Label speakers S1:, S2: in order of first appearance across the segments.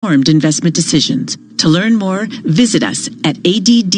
S1: informed investment decisions. To learn more, visit us at addepar.com.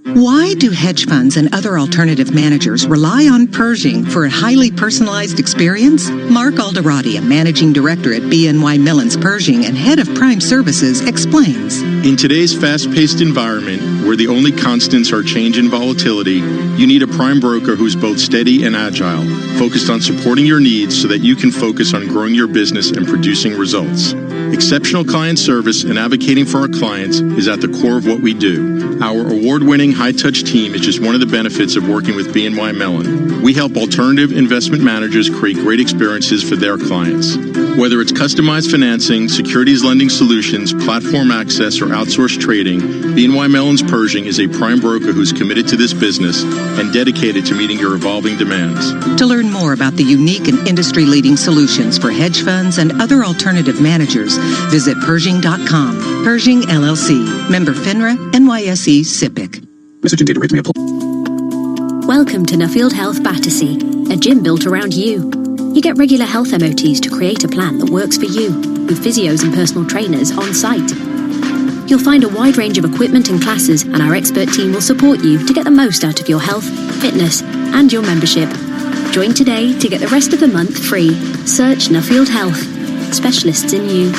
S2: Why do hedge funds and other alternative managers rely on Pershing for a highly personalized experience? Mark Alderati, a managing director at BNY Mellon's Pershing and head of Prime Services, explains.
S3: In today's fast-paced environment, where the only constants are change and volatility, you need a prime broker who's both steady and agile, focused on supporting your needs so that you can focus on growing your business and producing results. Exceptional client service and advocating for our clients is at the core of what we do. Our award-winning high-touch team is just one of the benefits of working with BNY Mellon. We help alternative investment managers create great experiences for their clients. Whether it's customized financing, securities lending solutions, platform access, or outsourced trading, BNY Mellon's Pershing is a prime broker who's committed to this business and dedicated to meeting your evolving demands.
S2: To learn more about the unique and industry-leading solutions for hedge funds and other alternative managers, visit Pershing.com. Pershing LLC. Member FINRA, NYSE, SIPC.
S4: Message and data rate may apply.
S5: Welcome to Nuffield Health Battersea, a gym built around you. You get regular health MOTs to create a plan that works for you, with physios and personal trainers on site. You'll find a wide range of equipment and classes, and our expert team will support you to get the most out of your health, fitness, and your membership. Join today to get the rest of the month free. Search Nuffield Health. Specialists in you.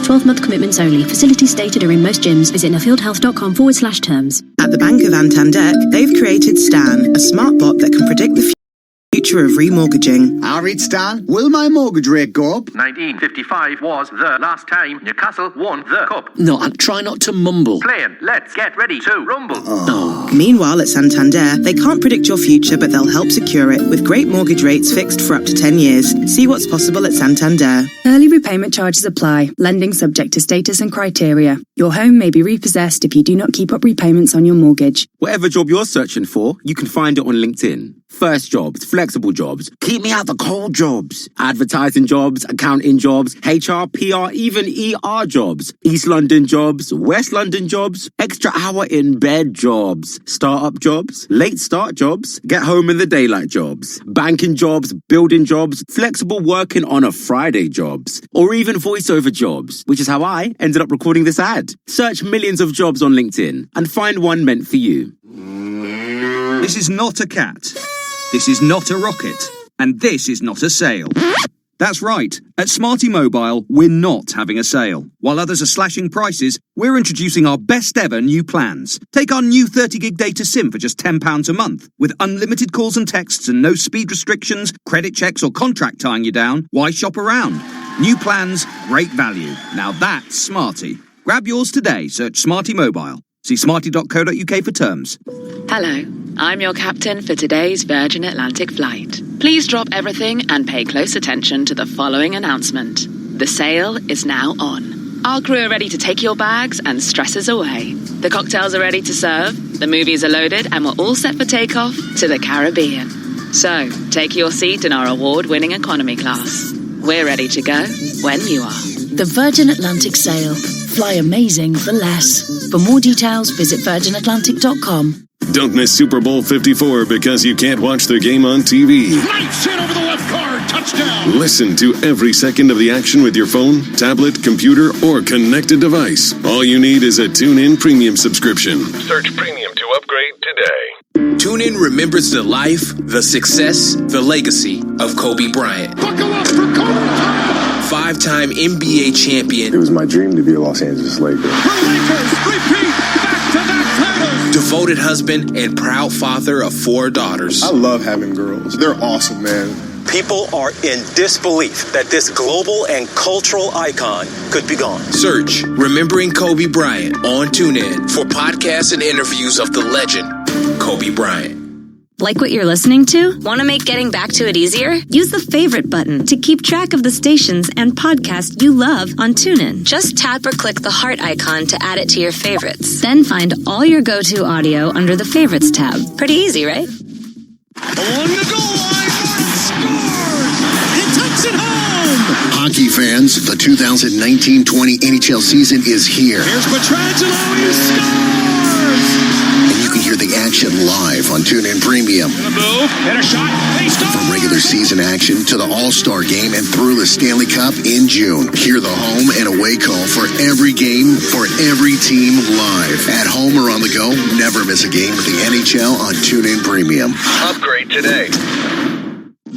S5: 12-month commitments only. Facilities stated are in most gyms. Visit nuffieldhealth.com/terms.
S6: At the Bank of Santander, they've created Stan, a smart bot that can predict the future of remortgaging.
S7: I'll read Stan. Will my mortgage rate go up?
S8: 1955 was the last time Newcastle won the cup.
S9: No, try not to mumble.
S8: Playing, let's get ready to rumble.
S6: Meanwhile, at Santander, they can't predict your future, but they'll help secure it with great mortgage rates fixed for up to 10 years. See what's possible at Santander.
S10: Early repayment charges apply. Lending subject to status and criteria. Your home may be repossessed if you do not keep up repayments on your mortgage.
S11: Whatever job you're searching for, you can find it on LinkedIn. First jobs, flexible jobs, keep me out the cold jobs, advertising jobs, accounting jobs, HR, PR, even ER jobs, East London jobs, West London jobs, extra hour in bed jobs, startup jobs, late start jobs, get home in the daylight jobs, banking jobs, building jobs, flexible working on a Friday jobs, or even voiceover jobs, which is how I ended up recording this ad. Search millions of jobs on LinkedIn and find one meant for you.
S12: This is not a cat. This is not a rocket. And this is not a sale. That's right. At Smarty Mobile, we're not having a sale. While others are slashing prices, we're introducing our best ever new plans. Take our new 30-gig data SIM for just £10 a month. With unlimited calls and texts and no speed restrictions, credit checks or contract tying you down, why shop around? New plans, great value. Now that's Smarty. Grab yours today. Search Smarty Mobile. See smarty.co.uk for terms.
S13: Hello, I'm your captain for today's Virgin Atlantic flight. Please drop everything and pay close attention to the following announcement. The sail is now on. Our crew are ready to take your bags and stresses away. The cocktails are ready to serve, the movies are loaded, and we're all set for takeoff to the Caribbean. So, take your seat in our award-winning economy class. We're ready to go when you are.
S14: The Virgin Atlantic sail. Fly amazing for less. For more details, visit virginatlantic.com.
S15: Don't miss Super Bowl 54 because you can't watch the game on TV.
S16: Nice hit over the left guard. Touchdown.
S15: Listen to every second of the action with your phone, tablet, computer, or connected device. All you need is a TuneIn Premium subscription.
S17: Search Premium to upgrade today.
S18: TuneIn remembers the life, the success, the legacy of Kobe Bryant.
S16: Buckle up for Kobe Bryant.
S18: 5-time NBA champion.
S19: It was my dream to be a Los Angeles Laker.
S16: The Lakers repeat back-to-back titles.
S18: Devoted husband and proud father of 4 daughters.
S19: I love having girls. They're awesome, man.
S20: People are in disbelief that this global and cultural icon could be gone.
S18: Search Remembering Kobe Bryant on TuneIn for podcasts and interviews of the legend, Kobe Bryant.
S21: Like what you're listening to? Want to make getting back to it easier? Use the favorite button to keep track of the stations and podcasts you love on TuneIn. Just tap or click the heart icon to add it to your favorites. Then find all your go-to audio under the Favorites tab. Pretty easy, right?
S16: Along the goal line, Martin scores! He takes it home!
S22: Hockey fans, the 2019-20 NHL season is here.
S16: Here's Pietrangelo, he scores!
S4: And you can hear the action live on TuneIn Premium. From regular season action to the All-Star Game and through the Stanley Cup in June. Hear the home and away call for every game, for every team live. At home or on the go, never miss a game with the NHL on TuneIn Premium.
S17: Upgrade today.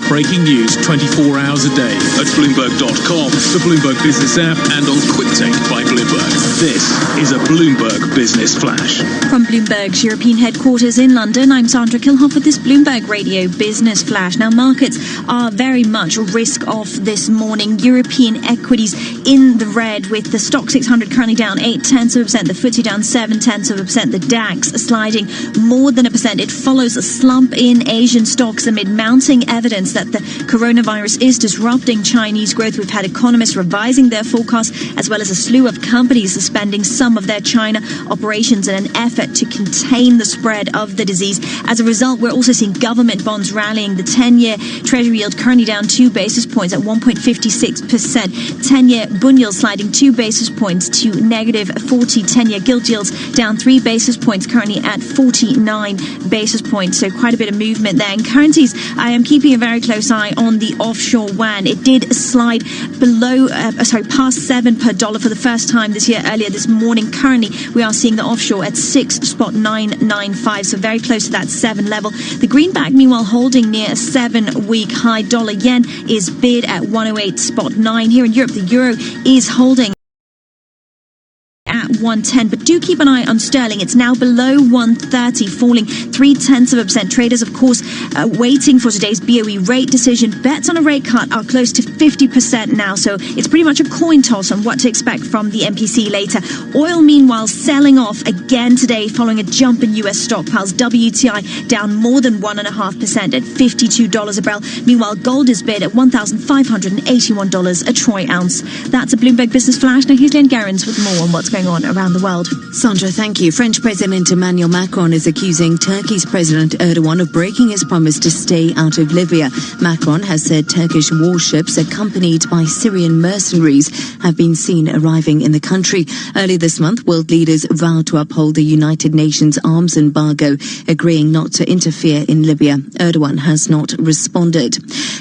S22: Breaking news 24 hours a day at Bloomberg.com, the Bloomberg Business app, and on QuickTake by Bloomberg. This is a Bloomberg Business Flash.
S23: From Bloomberg's European headquarters in London, I'm Sandra Kilhoff with this Bloomberg Radio Business Flash. Now, markets are very much risk off this morning. European equities in the red, with the Stock 600 currently down 0.8%, the FTSE down 0.7%, the DAX sliding more than 1%. It follows a slump in Asian stocks amid mounting evidence that the coronavirus is disrupting Chinese growth. We've had economists revising their forecasts, as well as a slew of companies suspending some of their China operations in an effort to contain the spread of the disease. As a result, we're also seeing government bonds rallying. The 10-year Treasury yield currently down 2 basis points at 1.56%. 10-year bund yield sliding 2 basis points to negative 40. 10-year gilt yields down 3 basis points, currently at 49 basis points. So quite a bit of movement there. In currencies, I am keeping a very close eye on the offshore yuan. It did slide past 7 per dollar for the first time this year earlier this morning. Currently, we are seeing the offshore at 6.995, so very close to that 7 level. The greenback, meanwhile, holding near a 7-week high. Dollar yen is bid at 108.9. Here in Europe, the euro is holding at 110, but do keep an eye on sterling. It's now below 130, falling 0.3%. Traders, of course, waiting for today's BOE rate decision. Bets on a rate cut are close to 50% now, so it's pretty much a coin toss on what to expect from the MPC later. Oil, meanwhile, selling off again today following a jump in US stockpiles. WTI down more than 1.5% at $52 a barrel. Meanwhile, gold is bid at $1,581 a troy ounce. That's a Bloomberg Business Flash. Now here's Len Gerrans with more on what's going on around the world.
S24: Sandra, thank you. French President Emmanuel Macron is accusing Turkey's President Erdogan of breaking his promise to stay out of Libya. Macron has said Turkish warships accompanied by Syrian mercenaries have been seen arriving in the country. Early this month, world leaders vowed to uphold the United Nations arms embargo, agreeing not to interfere in Libya. Erdogan has not responded.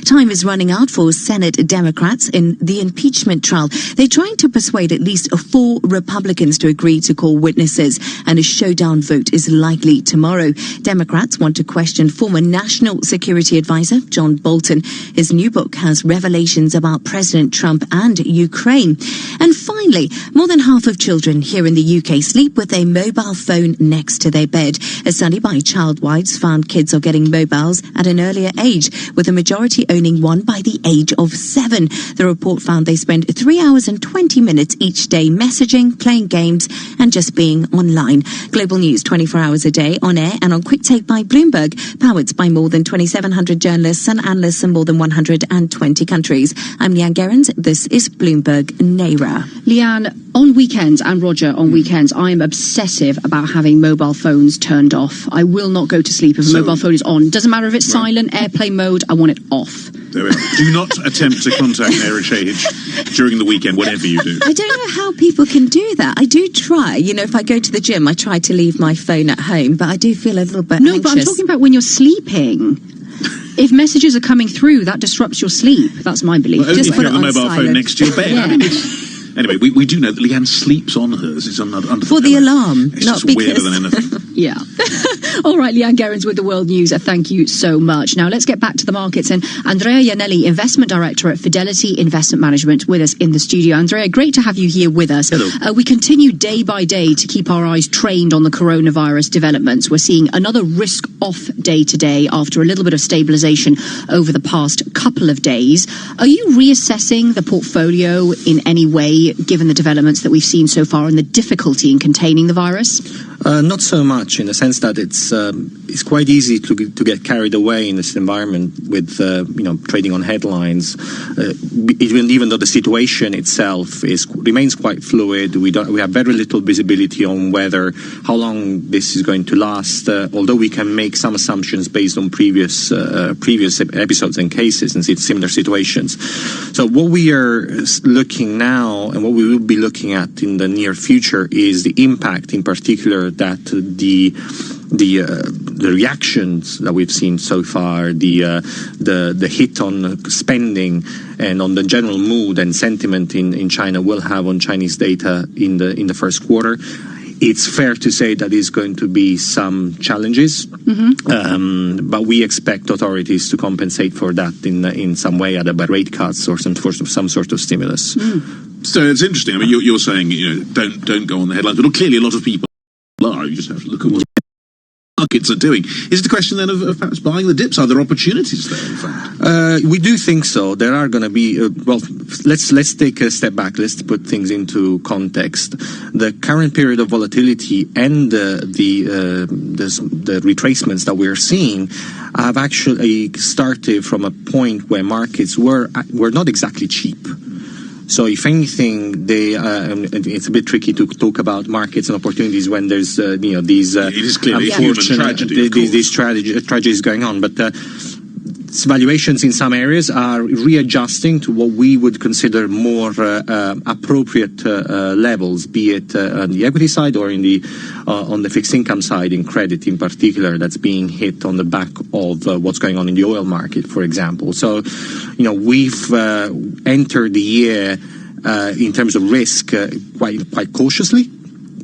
S24: Time is running out for Senate Democrats in the impeachment trial. They're trying to persuade at least 4 Republicans to agree to call witnesses, and a showdown vote is likely tomorrow. Democrats want to question former National Security Advisor John Bolton. His new book has revelations about President Trump and Ukraine. And finally, more than half of children here in the UK sleep with a mobile phone next to their bed. A study by Childwise found kids are getting mobiles at an earlier age, with a majority owning one by the age of 7. The report found they spend 3 hours and 20 minutes each day messaging, playing games, and just being online. Global news 24 hours a day, on air and on QuickTake by Bloomberg, powered by more than 2,700 journalists and analysts in more than 120 countries. I'm Leanne Gerrans. This is Bloomberg Naira.
S25: Leanne, on weekends, and Roger, on weekends, I am obsessive about having mobile phones turned off. I will not go to sleep if a mobile phone is on. Doesn't matter if it's silent, airplane mode, I want it off.
S26: There we are. Do not attempt to contact Naira Shahid during the weekend, whatever you do.
S24: I don't know how people can do that. I do try. You know, if I go to the gym, I try to leave my phone at home, but I do feel a little bit anxious.
S25: No, but I'm talking about when you're sleeping. If messages are coming through, that disrupts your sleep. That's my belief.
S26: Well, only
S25: just
S26: if you have the mobile phone next to your bed.
S25: Yeah.
S26: I mean, anyway, we do know that Leanne sleeps on hers. It's under
S24: for the alarm.
S26: It's
S24: not
S26: just
S24: because...
S26: weirder than anything.
S25: Yeah. All right, Leanne Gerrans with the World News. Thank you so much. Now, let's get back to the markets. And Andrea Iannelli, Investment Director at Fidelity Investment Management, with us in the studio. Andrea, great to have you here with us.
S26: Hello.
S25: We continue day by day to keep our eyes trained on the coronavirus developments. We're seeing another risk-off day today after a little bit of stabilization over the past couple of days. Are you reassessing the portfolio in any way, given the developments that we've seen so far and the difficulty in containing the virus?
S27: Not so much, in the sense that it's quite easy to get carried away in this environment with trading on headlines. Even though the situation itself remains quite fluid, we have very little visibility on how long this is going to last. Although we can make some assumptions based on previous episodes and cases and similar situations. So what we are looking now, and what we will be looking at in the near future, is the impact, in particular, that the reactions that we've seen so far, the hit on spending and on the general mood and sentiment in China will have on Chinese data in the first quarter. It's fair to say that there's going to be some challenges, but we expect authorities to compensate for that in some way, either by rate cuts or some sort of stimulus.
S26: So it's interesting. I mean, you're saying don't go on the headlines, but clearly a lot of people are. You just have to look at what markets are doing. Is it a question then of perhaps buying the dips? Are there opportunities there, in fact?
S27: We do think so. There are going to be, let's take a step back. Let's put things into context. The current period of volatility and the retracements that we're seeing have actually started from a point where markets were not exactly cheap. So if anything, it's a bit tricky to talk about markets and opportunities when there's these
S26: it is clearly a human tragedy,
S27: these tragedies going on. But valuations in some areas are readjusting to what we would consider more appropriate levels, be it on the equity side or on the fixed income side, in credit in particular, that's being hit on the back of what's going on in the oil market, for example. So, we've entered the year in terms of risk quite cautiously,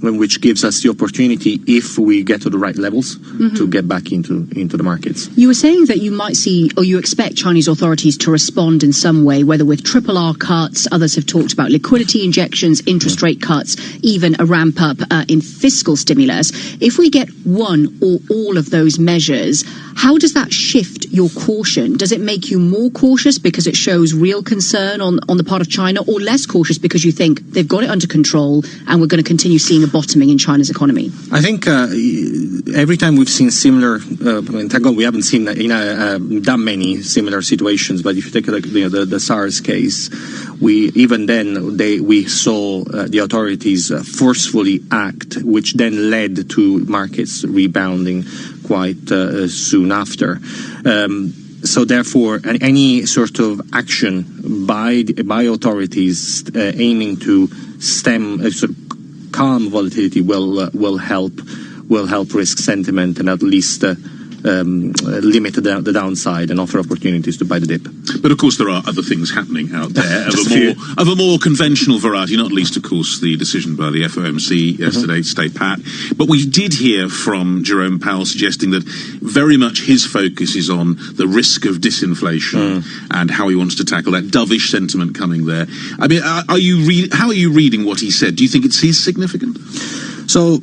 S27: which gives us the opportunity, if we get to the right levels, to get back into the markets.
S25: You were saying that you might see, or you expect Chinese authorities to respond in some way, whether with RRR cuts, others have talked about liquidity injections, interest rate cuts, even a ramp up in fiscal stimulus. If we get one or all of those measures, how does that shift your caution? Does it make you more cautious because it shows real concern on the part of China, or less cautious because you think they've got it under control and we're going to continue seeing a bottoming in China's economy?
S27: I think every time we've seen similar, thank God we haven't seen that many similar situations, but if you take the SARS case, we saw the authorities forcefully act, which then led to markets rebounding quite soon after. So therefore, any sort of action by authorities aiming to stem calm volatility will help risk sentiment and at least limit the downside and offer opportunities to buy the dip.
S26: But of course there are other things happening out there of a more conventional variety, not least of course the decision by the FOMC yesterday to stay pat. But we did hear from Jerome Powell suggesting that very much his focus is on the risk of disinflation and how he wants to tackle that dovish sentiment coming there. I mean, how are you reading what he said? Do you think it's significant?
S27: So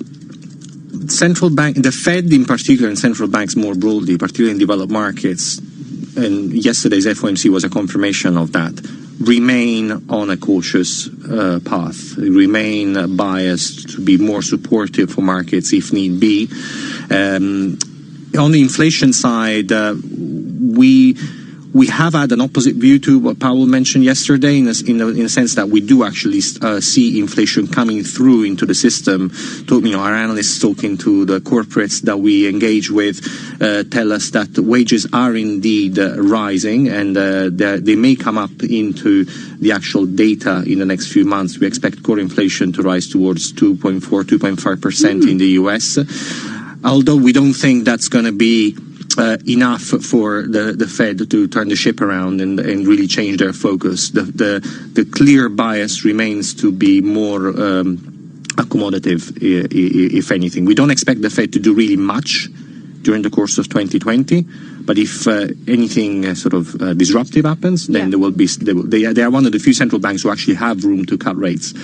S27: central bank, the Fed in particular, and central banks more broadly, particularly in developed markets, and yesterday's FOMC was a confirmation of that, remain on a cautious path, remain biased to be more supportive for markets if need be. On the inflation side, we have had an opposite view to what Powell mentioned yesterday, in a sense that we do actually see inflation coming through into the system. Our analysts talking to the corporates that we engage with tell us that wages are indeed rising, and they may come up into the actual data in the next few months. We expect core inflation to rise towards 2.5% in the US, although we don't think that's going to be enough for the Fed to turn the ship around and really change their focus. The clear bias remains to be more accommodative, if anything. We don't expect the Fed to do really much during the course of 2020, but if anything disruptive happens, then there will be. They are one of the few central banks who actually have room to cut rates,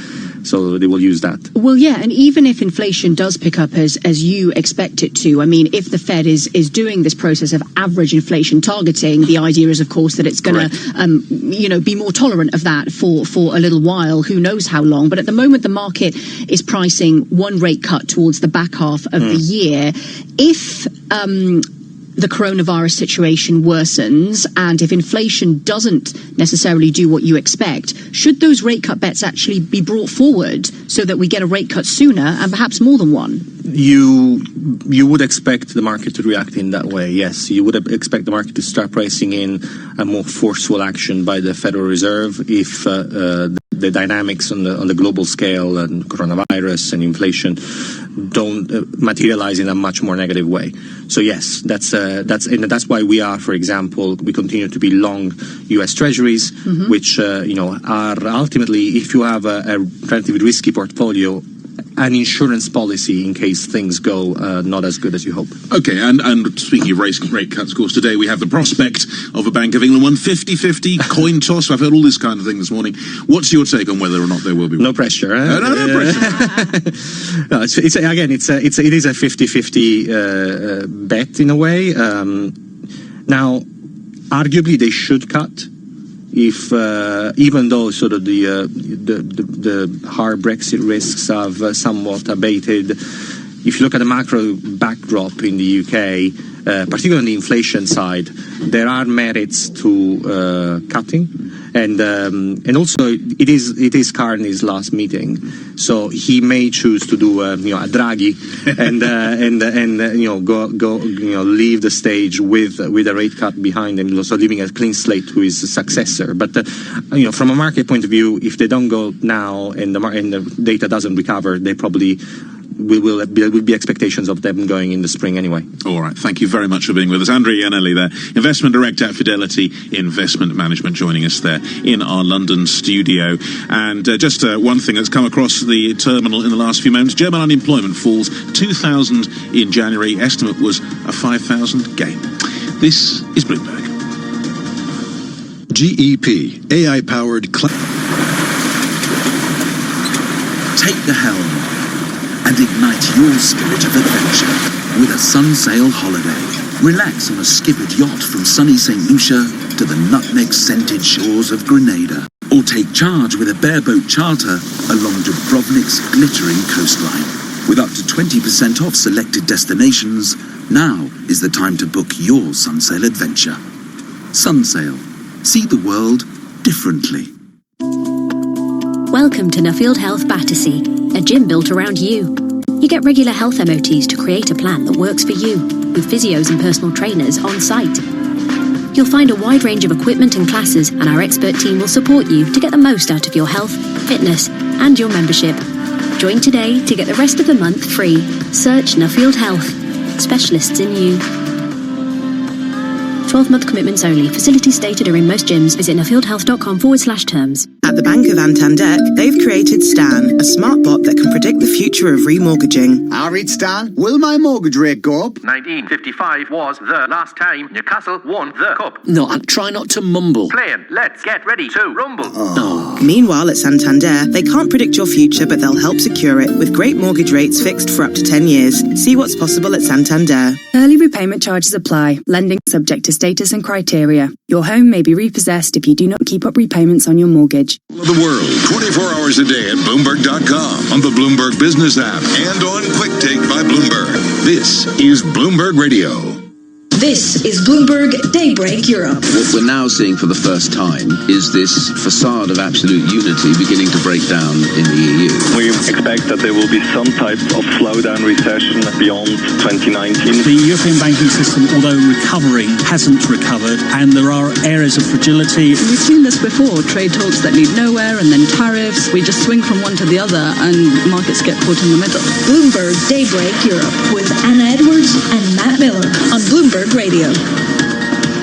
S27: so they will use that.
S25: Well, yeah, and even if inflation does pick up as you expect it to, I mean, if the Fed is doing this process of average inflation targeting, the idea is, of course, that it's going to, be more tolerant of that for a little while. Who knows how long? But at the moment, the market is pricing one rate cut towards the back half of the year. If the coronavirus situation worsens, and if inflation doesn't necessarily do what you expect, should those rate cut bets actually be brought forward so that we get a rate cut sooner and perhaps more than one?
S27: You would expect the market to react in that way, yes. You would expect the market to start pricing in a more forceful action by the Federal Reserve if the dynamics on the global scale and coronavirus and inflation don't materialize in a much more negative way. So yes, that's why we are, for example, we continue to be long U.S. Treasuries, which are ultimately, if you have a relatively risky portfolio, an insurance policy in case things go not as good as you hope.
S26: Okay, and speaking of rate cuts, of course, today we have the prospect of a Bank of England 150-50 coin toss. I've heard all this kind of thing this morning. What's your take on whether or not there will be one?
S27: No pressure.
S26: No pressure.
S27: No, it is a 50-50 bet in a way. Now, arguably, they should cut. If even though sort of the hard Brexit risks have somewhat abated, if you look at the macro backdrop in the UK, particularly on the inflation side, there are merits to cutting, and also it is Carney's last meeting, so he may choose to do a Draghi and go leave the stage with a rate cut behind him, so leaving a clean slate to his successor. But from a market point of view, if they don't go now and the data doesn't recover, they probably will be expectations of them going in the spring anyway. All right, thank you very much for being with us. Andrea Iannelli there, Investment Director at Fidelity Investment Management, joining us there in our London studio. And just one thing that's come across the terminal in the last few moments, German unemployment falls 2,000 in January. Estimate was a 5,000 gain. This is Bloomberg.
S1: GEP, AI-powered
S2: Take the helm and ignite your spirit of adventure with a Sunsail holiday. Relax on a skippered yacht from sunny St. Lucia to the nutmeg-scented shores of Grenada. Or take charge with a bareboat charter along Dubrovnik's glittering coastline. With up to 20% off selected destinations, now is the time to book your Sunsail adventure. Sunsail. See the world differently.
S3: Welcome to Nuffield Health Battersea, a gym built around you. You get regular health MOTs to create a plan that works for you, with physios and personal trainers on site. You'll find a wide range of equipment and classes, and our expert team will support you to get the most out of your health, fitness, and your membership. Join today to get the rest of the month free. Search Nuffield Health. Specialists in you. 12-month commitments only. Facilities stated are in most gyms. Visit nuffieldhealth.com/terms.
S6: At the Bank of Santander, they've created Stan, a smart bot that can predict the future of remortgaging.
S5: All right, Stan, will my mortgage rate go up?
S7: 1955 was the last time Newcastle won the cup.
S5: No, and try not to mumble.
S7: Playing, let's get ready to rumble.
S6: Meanwhile, at Santander, they can't predict your future, but they'll help secure it with great mortgage rates fixed for up to 10 years. See what's possible at Santander.
S10: Early repayment charges apply. Lending subject to status and criteria. Your home may be repossessed if you do not keep up repayments on your mortgage.
S1: The world, 24 hours a day at Bloomberg.com, on the Bloomberg Business app, and on Quick Take by Bloomberg. This is Bloomberg Radio.
S14: This is Bloomberg Daybreak Europe.
S8: What we're now seeing for the first time is this facade of absolute unity beginning to break down in the EU.
S9: We expect that there will be some type of slowdown recession beyond 2019.
S28: The European banking system, although recovering, hasn't recovered, and there are areas of fragility.
S29: We've seen this before, trade talks that lead nowhere, and then tariffs. We just swing from one to the other, and markets get caught in the middle.
S14: Bloomberg Daybreak Europe with Anna Edwards and Matt Miller on Bloomberg Radio.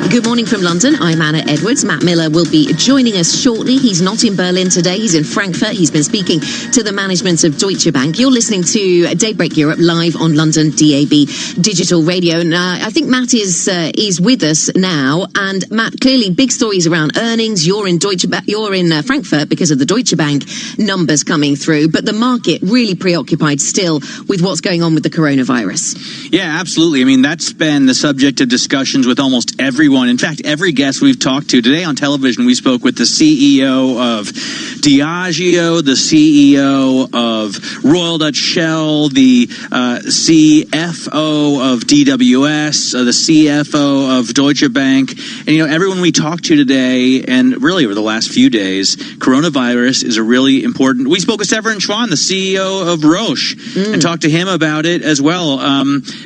S30: Good morning from London. I'm Anna Edwards. Matt Miller will be joining us shortly. He's not in Berlin today. He's in Frankfurt. He's been speaking to the management of Deutsche Bank. You're listening to Daybreak Europe live on London DAB Digital Radio. And I think Matt is with us now. And Matt, clearly big stories around earnings. You're in Frankfurt because of the Deutsche Bank numbers coming through. But the market really preoccupied still with what's going on with the coronavirus.
S31: Yeah, absolutely. I mean, that's been the subject of discussions with almost everyone. In fact, every guest we've talked to today on television, we spoke with the CEO of Diageo, the CEO of Royal Dutch Shell, the CFO of DWS, the CFO of Deutsche Bank, and everyone we talked to today, and really over the last few days, coronavirus is a really important. We spoke with Severin Schwan, the CEO of Roche, and talked to him about it as well.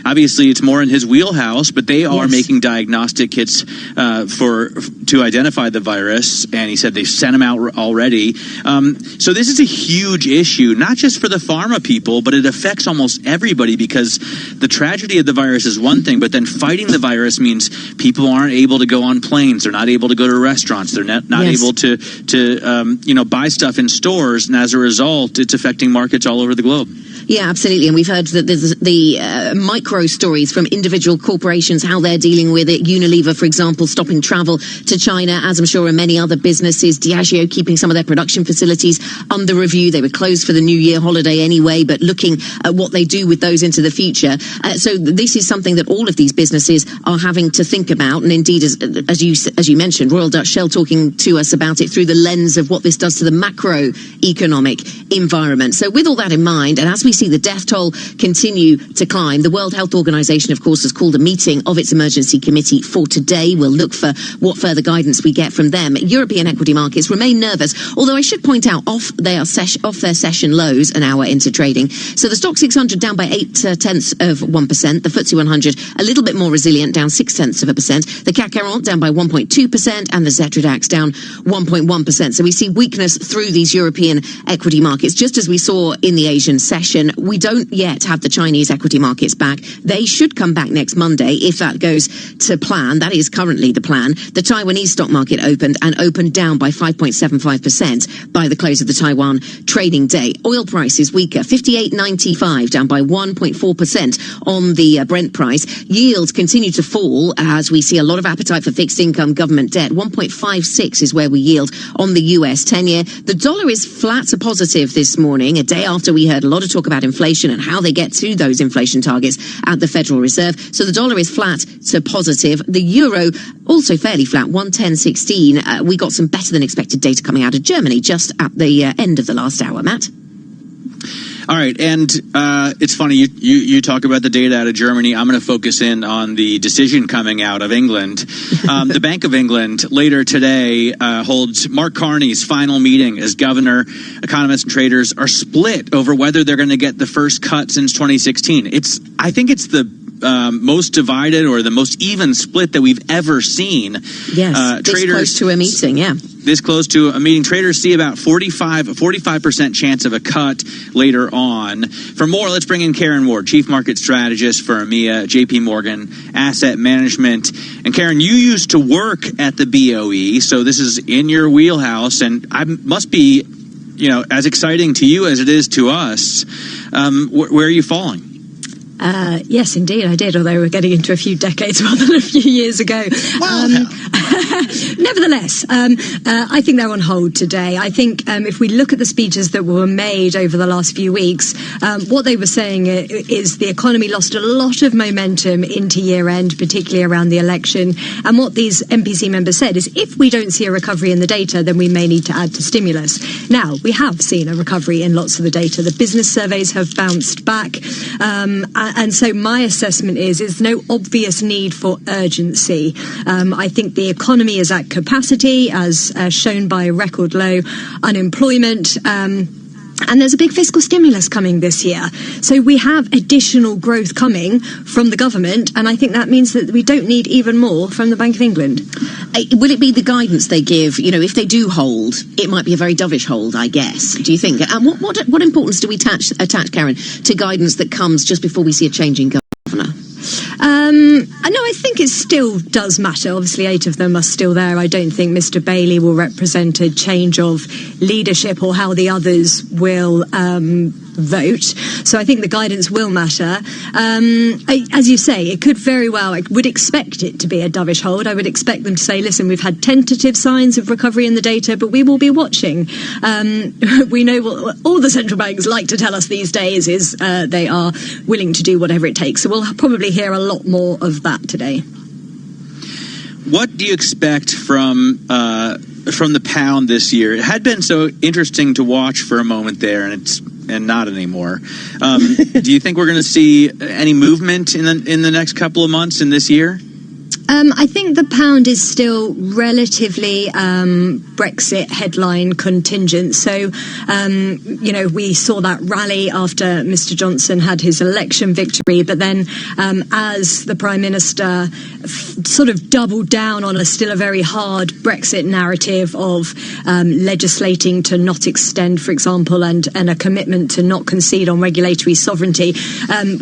S31: Obviously, it's more in his wheelhouse, but they are making diagnostic kits to identify the virus, and he said they've sent them out already. So this is a huge issue, not just for the pharma people, but it affects almost everybody, because the tragedy of the virus is one thing, but then fighting the virus means people aren't able to go on planes, they're not able to go to restaurants, they're not able to buy stuff in stores, and as a result, it's affecting markets all over the globe.
S30: Yeah, absolutely. And we've heard that there's the micro stories from individual corporations, how they're dealing with it. Unilever, for example, stopping travel to China, as I'm sure are many other businesses. Diageo keeping some of their production facilities under review. They were closed for the New Year holiday anyway, but looking at what they do with those into the future. So this is something that all of these businesses are having to think about. And indeed, as you mentioned, Royal Dutch Shell talking to us about it through the lens of what this does to the macroeconomic environment. So with all that in mind, and as we see the death toll continue to climb, the World Health Organization, of course, has called a meeting of its emergency committee for today. We'll look for what further guidance we get from them. European equity markets remain nervous, although I should point out off their session lows an hour into trading. So the Stoxx 600 down by 0.8%. The FTSE 100 a little bit more resilient, down 0.6%. The CAC 40 down by 1.2%, and the Xetra DAX down 1.1%. So we see weakness through these European equity markets, just as we saw in the Asian session. We don't yet have the Chinese equity markets back. They should come back next Monday if that goes to plan. That is currently the plan. The Taiwanese stock market opened down by 5.75% by the close of the Taiwan trading day. Oil price is weaker, 58.95, down by 1.4% on the Brent price. Yields continue to fall as we see a lot of appetite for fixed income government debt. 1.56 is where we yield on the US 10-year. The dollar is flat to positive this morning, a day after we heard a lot of talk about inflation and how they get to those inflation targets at the Federal Reserve. So the dollar is flat to positive. The euro also fairly flat, 110.16. We got some better than expected data coming out of Germany just at the end of the last hour, Matt.
S31: All right, and it's funny, you talk about the data out of Germany. I'm going to focus in on the decision coming out of England. The Bank of England later today holds Mark Carney's final meeting as governor. Economists and traders are split over whether they're going to get the first cut since 2016. I think it's the most divided or the most even split that we've ever seen.
S30: Yes, this close to a meeting, yeah.
S31: This close to a meeting. Traders see about 45% chance of a cut later on. For more, let's bring in Karen Ward, Chief Market Strategist for EMEA, JP Morgan Asset Management. And Karen, you used to work at the BOE, so this is in your wheelhouse, and I must be, as exciting to you as it is to us. Where are you falling?
S29: Yes, indeed, I did, although we're getting into a few decades rather than a few years ago. Nevertheless, I think they're on hold today. I think if we look at the speeches that were made over the last few weeks, what they were saying is the economy lost a lot of momentum into year-end, particularly around the election. And what these MPC members said is if we don't see a recovery in the data, then we may need to add to stimulus. Now, we have seen a recovery in lots of the data. The business surveys have bounced back. And so my assessment is there's no obvious need for urgency. I think the economy is at capacity, as shown by record low unemployment. And there's a big fiscal stimulus coming this year. So we have additional growth coming from the government, and I think that means that we don't need even more from the Bank of England.
S30: Will it be the guidance they give? If they do hold, it might be a very dovish hold, I guess. Do you think? And what importance do we attach, Karen, to guidance that comes just before we see a change in governor?
S29: No, I think it still does matter. Obviously, 8 of them are still there. I don't think Mr. Bailey will represent a change of leadership or how the others will vote. So I think the guidance will matter. As you say, it could very well, I would expect it to be a dovish hold. I would expect them to say, listen, we've had tentative signs of recovery in the data, but we will be watching. We know what all the central banks like to tell us these days is they are willing to do whatever it takes. So we'll probably hear a lot more of that today.
S31: What do you expect from from the pound this year. It had been so interesting to watch for a moment there, and not anymore. Do you think we're going to see any movement in the next couple of months in this year?
S29: I think the pound is still relatively Brexit headline contingent. So, we saw that rally after Mr. Johnson had his election victory. But then as the Prime Minister sort of doubled down on still a very hard Brexit narrative of legislating to not extend, for example, and a commitment to not concede on regulatory sovereignty,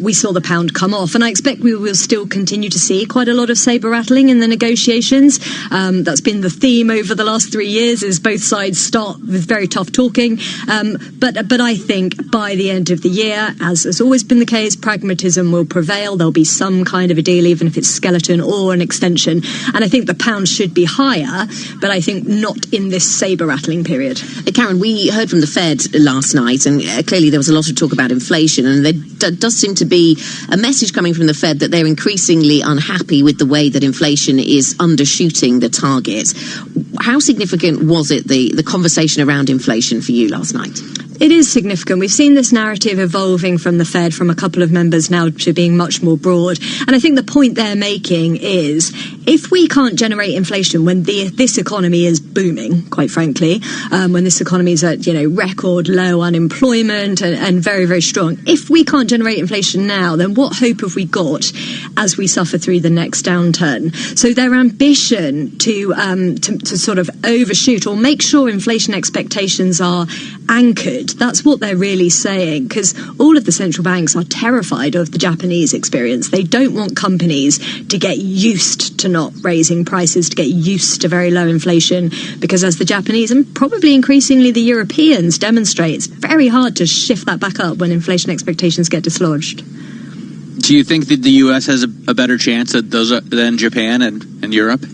S29: we saw the pound come off. And I expect we will still continue to see quite a lot of sabre rattling in the negotiations. That's been the theme over the last 3 years, is both sides start with very tough talking. But I think by the end of the year, as has always been the case, pragmatism will prevail. There'll be some kind of a deal, even if it's skeleton or an extension. And I think the pound should be higher, but I think not in this sabre rattling period.
S30: Karen, we heard from the Fed last night, and clearly there was a lot of talk about inflation, and there does seem to be a message coming from the Fed that they're increasingly unhappy with the way that inflation is undershooting the target. How significant was it, the conversation around inflation for you last night?
S29: It is significant. We've seen this narrative evolving from the Fed, from a couple of members now to being much more broad. And I think the point they're making is, if we can't generate inflation when this economy is booming, quite frankly, when this economy is at record low unemployment and very, very strong, if we can't generate inflation now, then what hope have we got as we suffer through the next downturn? So their ambition to sort of overshoot or make sure inflation expectations are anchored, that's what they're really saying, because all of the central banks are terrified of the Japanese experience. They don't want companies to get used to not raising prices, to get used to very low inflation, because as the Japanese and probably increasingly the Europeans demonstrate, it's very hard to shift that back up when inflation expectations get dislodged.
S31: Do you think that the U.S. has a better chance at those than Japan and Europe?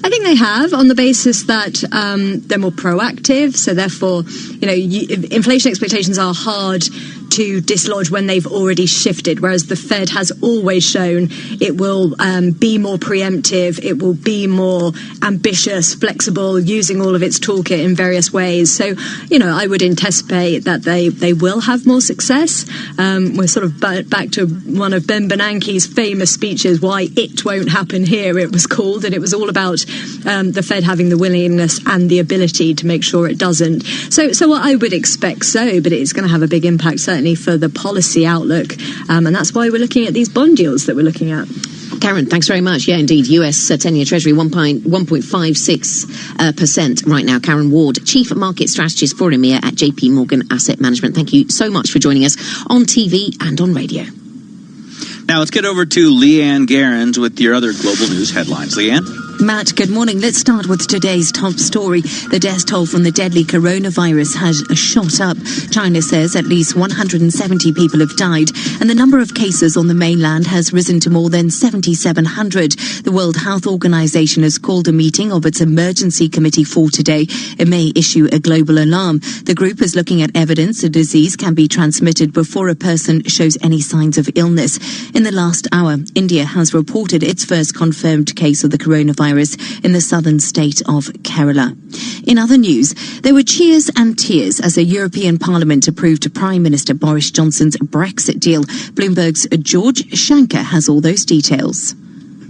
S29: I think they have, on the basis that they're more proactive. So therefore, inflation expectations are hard to dislodge when they've already shifted, whereas the Fed has always shown it will be more preemptive, it will be more ambitious, flexible, using all of its toolkit in various ways. So, I would anticipate that they will have more success. We're sort of back to one of Ben Bernanke's famous speeches, Why It Won't Happen Here, it was called, and it was all about the Fed having the willingness and the ability to make sure it doesn't. So I would expect so, but it's going to have a big impact, certainly for the policy outlook, and that's why we're looking at these bond yields that we're looking at.
S30: Karen, thanks very much. Yeah, indeed. US 10-year Treasury 1.56% right now. Karen Ward, Chief Market Strategist for EMEA at JP Morgan Asset Management. Thank you so much for joining us on TV and on radio.
S31: Now let's get over to Leanne Gerrans with your other global news headlines. Leanne?
S24: Matt, good morning. Let's start with today's top story. The death toll from the deadly coronavirus has shot up. China says at least 170 people have died, and the number of cases on the mainland has risen to more than 7,700. The World Health Organization has called a meeting of its emergency committee for today. It may issue a global alarm. The group is looking at evidence the disease can be transmitted before a person shows any signs of illness. In the last hour, India has reported its first confirmed case of the coronavirus in the southern state of Kerala. In other news, there were cheers and tears as the European Parliament approved Prime Minister Boris Johnson's Brexit deal. Bloomberg's George Shanker has all those details.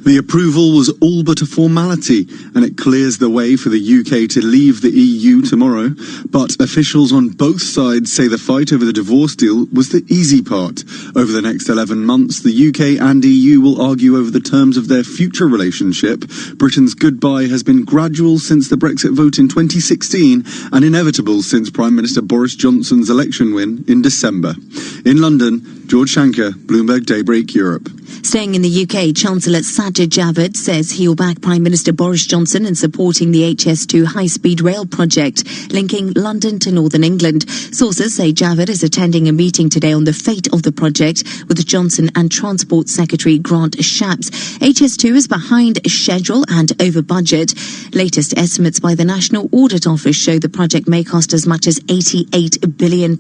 S4: The approval was all but a formality, and it clears the way for the UK to leave the EU tomorrow. But officials on both sides say the fight over the divorce deal was the easy part. Over the next 11 months, the UK and EU will argue over the terms of their future relationship. Britain's goodbye has been gradual since the Brexit vote in 2016 and inevitable since Prime Minister Boris Johnson's election win in December. In London, George Shanker, Bloomberg Daybreak Europe.
S24: Staying in the UK, Chancellor Sajid Javid says he'll back Prime Minister Boris Johnson in supporting the HS2 high-speed rail project linking London to Northern England. Sources say Javid is attending a meeting today on the fate of the project with Johnson and Transport Secretary Grant Shapps. HS2 is behind schedule and over budget. Latest estimates by the National Audit Office show the project may cost as much as £88 billion,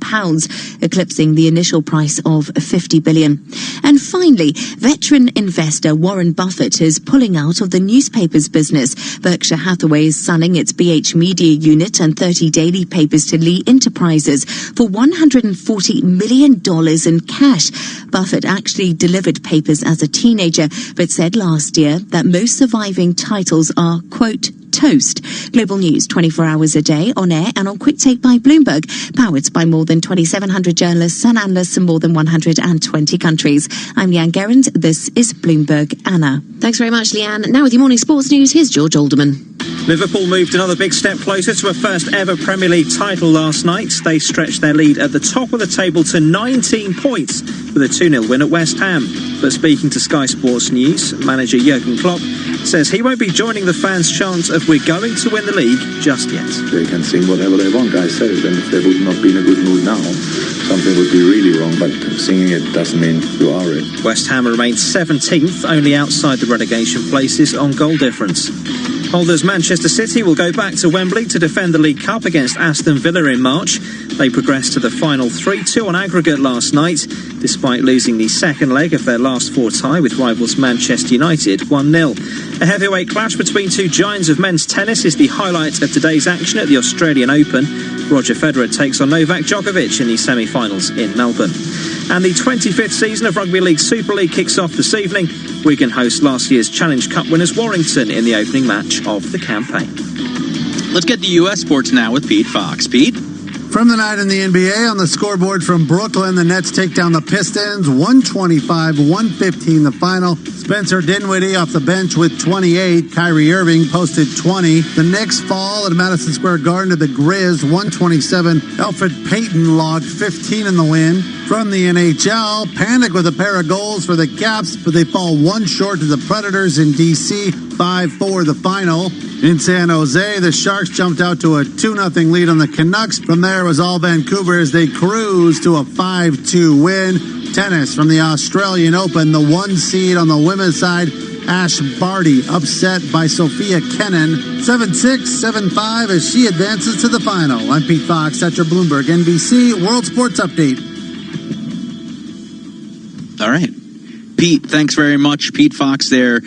S24: eclipsing the initial price of $50 billion. And finally, veteran investor Warren Buffett is pulling out of the newspapers business. Berkshire Hathaway is selling its BH Media unit and 30 daily papers to Lee Enterprises for $140 million in cash. Buffett actually delivered papers as a teenager, but said last year that most surviving titles are, quote, toast. Global news 24 hours a day, on air and on Quick Take by Bloomberg, powered by more than 2,700 journalists and analysts in more than 120 countries. I'm Leanne Gerrand. This is Bloomberg Anna.
S30: Thanks very much, Leanne. Now with your morning sports news, here's George Alderman.
S11: Liverpool moved another big step closer to a first ever Premier League title last night. They stretched their lead at the top of the table to 19 points with a 2-0 win at West Ham. But speaking to Sky Sports News, manager Jurgen Klopp says he won't be joining the fans' chants of "we're going to win the league" just yet.
S12: They can sing whatever they want, I said it, and if they would not be in a good mood now, something would be really wrong, but singing it doesn't mean you are it.
S11: West Ham remains 17th, only outside the relegation places on goal difference. Holders Manchester City will go back to Wembley to defend the League Cup against Aston Villa in March. They progressed to the final 3-2 on aggregate last night, despite losing the second leg of their last four tie with rivals Manchester United 1-0. A heavyweight clash between two giants of men's tennis is the highlight of today's action at the Australian Open. Roger Federer takes on Novak Djokovic in the semi-finals in Melbourne. And the 25th season of Rugby League Super League kicks off this evening. Wigan host last year's Challenge Cup winners Warrington in the opening match of the campaign.
S31: Let's get to U.S. sports now with Pete Fox. Pete?
S13: From the night in the NBA, on the scoreboard from Brooklyn, the Nets take down the Pistons, 125-115 the final. Spencer Dinwiddie off the bench with 28. Kyrie Irving posted 20. The Knicks fall at Madison Square Garden to the Grizz, 127. Alfred Payton logged 15 in the win. From the NHL, Panic with a pair of goals for the Caps, but they fall one short to the Predators in D.C., 5-4 the final. In San Jose, the Sharks jumped out to a 2-0 lead on the Canucks. From there, it was all Vancouver as they cruised to a 5-2 win. Tennis from the Australian Open, the 1 seed on the women's side, Ash Barty upset by Sophia Kenin, 7-6, 7-5 as she advances to the final. I'm Pete Fox at your Bloomberg NBC World Sports Update.
S31: All right. Pete, thanks very much. Pete Fox there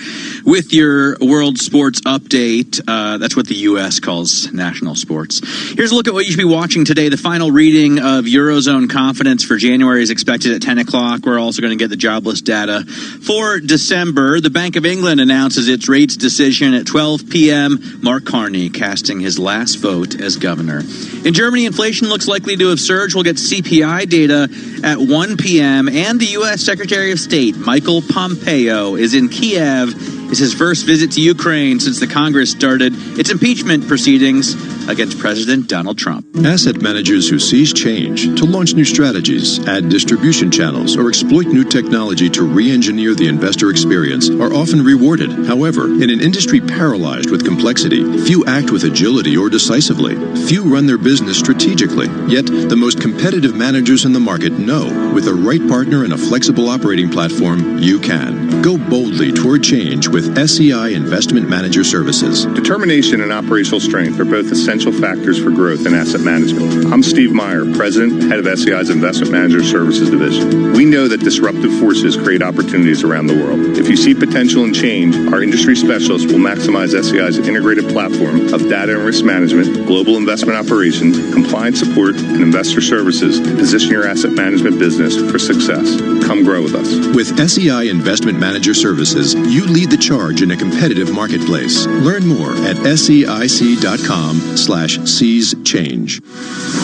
S31: with your World Sports Update. That's what the U.S. calls national sports. Here's a look at what you should be watching today. The final reading of Eurozone confidence for January is expected at 10 o'clock. We're also going to get the jobless data for December. The Bank of England announces its rates decision at 12 p.m. Mark Carney casting his last vote as governor. In Germany, inflation looks likely to have surged. We'll get CPI data at 1 p.m. And the U.S. Secretary of State, Michael Pompeo, is in Kiev. It's his first visit to Ukraine since the Congress started its impeachment proceedings against President Donald Trump.
S15: Asset managers who seize change to launch new strategies, add distribution channels, or exploit new technology to re-engineer the investor experience are often rewarded. However, in an industry paralyzed with complexity, few act with agility or decisively. Few run their business strategically. Yet, the most competitive managers in the market know, with the right partner and a flexible operating platform, you can. Go boldly toward change with SEI Investment Manager Services.
S16: Determination and operational strength are both essential factors for growth in asset management. I'm Steve Meyer, President and Head of SEI's Investment Manager Services Division. We know that disruptive forces create opportunities around the world. If you see potential in change, our industry specialists will maximize SEI's integrated platform of data and risk management, global investment operations, compliance support, and investor services to position your asset management business for success. Come grow with us.
S15: With SEI Investment Manager Services, you lead the charge in a competitive marketplace. Learn more at SEIC.com/seize change.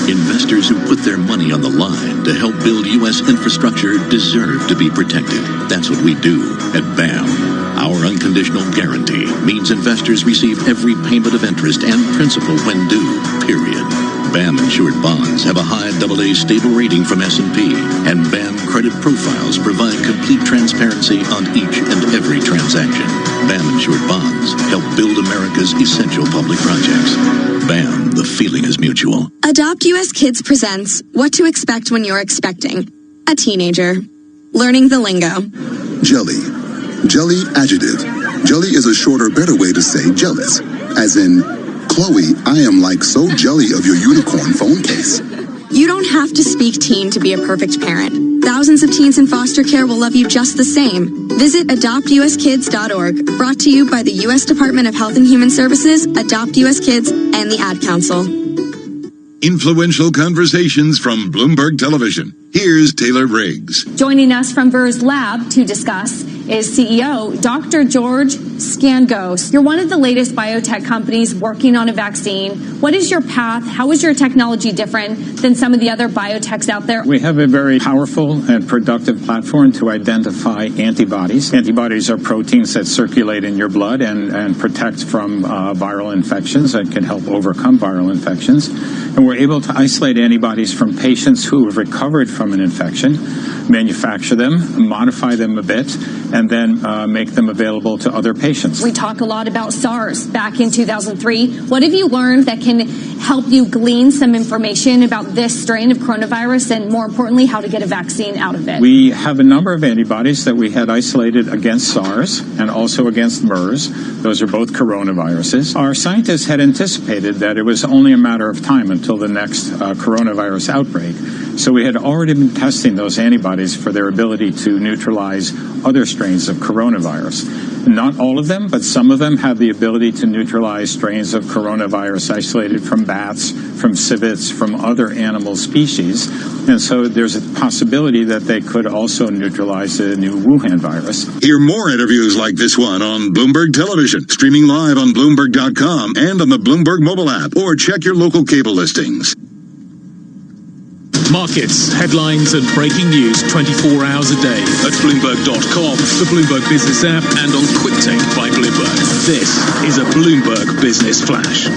S17: Investors who put their money on the line to help build U.S. infrastructure deserve to be protected. That's what we do at BAM. Our unconditional guarantee means investors receive every payment of interest and principal when due, period. BAM-insured bonds have a high AA stable rating from S&P, and BAM credit profiles provide complete transparency on each and every transaction. BAM-insured bonds help build America's essential public projects. BAM, the feeling is mutual.
S18: Adopt US Kids presents What to Expect When You're Expecting a Teenager. Learning the lingo.
S19: Jelly. Jelly adjective. Jelly is a shorter, better way to say jealous. As in, Chloe, I am like so jelly of your unicorn phone case.
S18: You don't have to speak teen to be a perfect parent. Thousands of teens in foster care will love you just the same. Visit adoptuskids.org, brought to you by the U.S. Department of Health and Human Services, Adopt U.S. Kids, and the Ad Council.
S1: Influential conversations from Bloomberg Television. Here's Taylor Riggs.
S2: Joining us from Burr's lab to discuss is CEO Dr. George Scangos. You're one of the latest biotech companies working on a vaccine. What is your path? How is your technology different than some of the other biotechs out there?
S3: We have a very powerful and productive platform to identify antibodies. Antibodies are proteins that circulate in your blood and protect from viral infections and can help overcome viral infections. And we're able to isolate antibodies from patients who have recovered from an infection, manufacture them, modify them a bit, and then make them available to other patients.
S2: We talk a lot about SARS back in 2003. What have you learned that can help you glean some information about this strain of coronavirus and, more importantly, how to get a vaccine out of it?
S3: We have a number of antibodies that we had isolated against SARS and also against MERS. Those are both coronaviruses. Our scientists had anticipated that it was only a matter of time until the next coronavirus outbreak. So we had already been testing those antibodies for their ability to neutralize other strains of coronavirus. Not all of them, but some of them have the ability to neutralize strains of coronavirus isolated from bats, from civets, from other animal species. And so there's a possibility that they could also neutralize the new Wuhan virus.
S1: Hear more interviews like this one on Bloomberg Television, streaming live on Bloomberg.com and on the Bloomberg mobile app, or check your local cable listings.
S5: Markets, headlines and breaking news 24 hours a day at Bloomberg.com, the Bloomberg Business app and on QuickTake by Bloomberg. This is a Bloomberg Business Flash.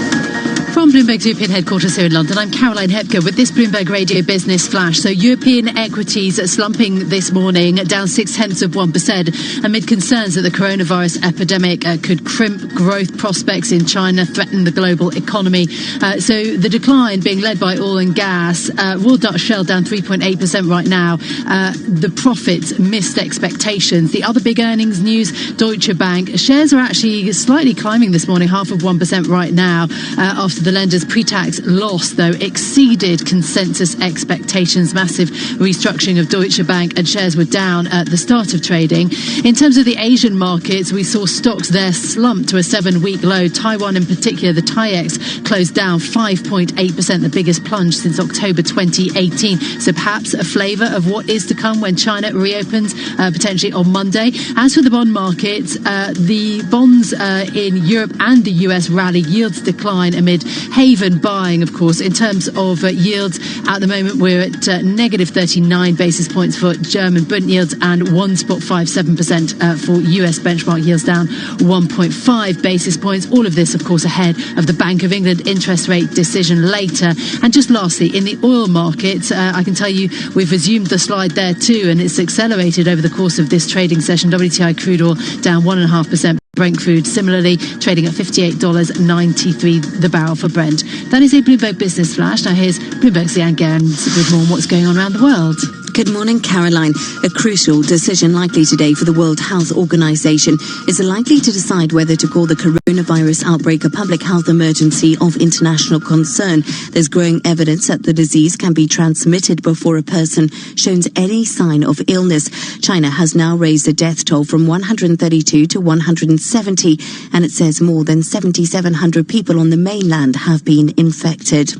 S24: From Bloomberg's European headquarters here in London, I'm Caroline Hepker with this Bloomberg Radio Business Flash. So European equities are slumping this morning, down 0.6%, amid concerns that the coronavirus epidemic could crimp growth prospects in China, threaten the global economy. So the decline being led by oil and gas. Royal Dutch Shell down 3.8% right now. The profits missed expectations. The other big earnings news, Deutsche Bank. Shares are actually slightly climbing this morning, 0.5% right now, after the lender's pre-tax loss, though, exceeded consensus expectations. Massive restructuring of Deutsche Bank, and shares were down at the start of trading. In terms of the Asian markets, we saw stocks there slump to a 7-week low. Taiwan in particular, the TAIEX closed down 5.8%, the biggest plunge since October 2018. So perhaps a flavour of what is to come when China reopens, potentially on Monday. As for the bond markets, the bonds in Europe and the US rally, yields decline amid haven buying, of course. In terms of yields, at the moment we're at negative 39 basis points for German Bund yields and 1.57% for US benchmark yields, down 1.5 basis points. All of this, of course, ahead of the Bank of England interest rate decision later. And just lastly, in the oil markets, I can tell you we've resumed the slide there too, and it's accelerated over the course of this trading session. WTI crude oil down 1.5%. Brent crude similarly trading at $58.93 the barrel for Brent. That is a Bloomberg Business Flash. Now here's Bloomberg's Leanne Gerrans with more on what's going on around the world. Good morning, Caroline. A crucial decision likely today for the World Health Organization is likely to decide whether to call the coronavirus outbreak a public health emergency of international concern. There's growing evidence that the disease can be transmitted before a person shows any sign of illness. China has now raised the death toll from 132 to 170, and it says more than 7,700 people on the mainland have been infected.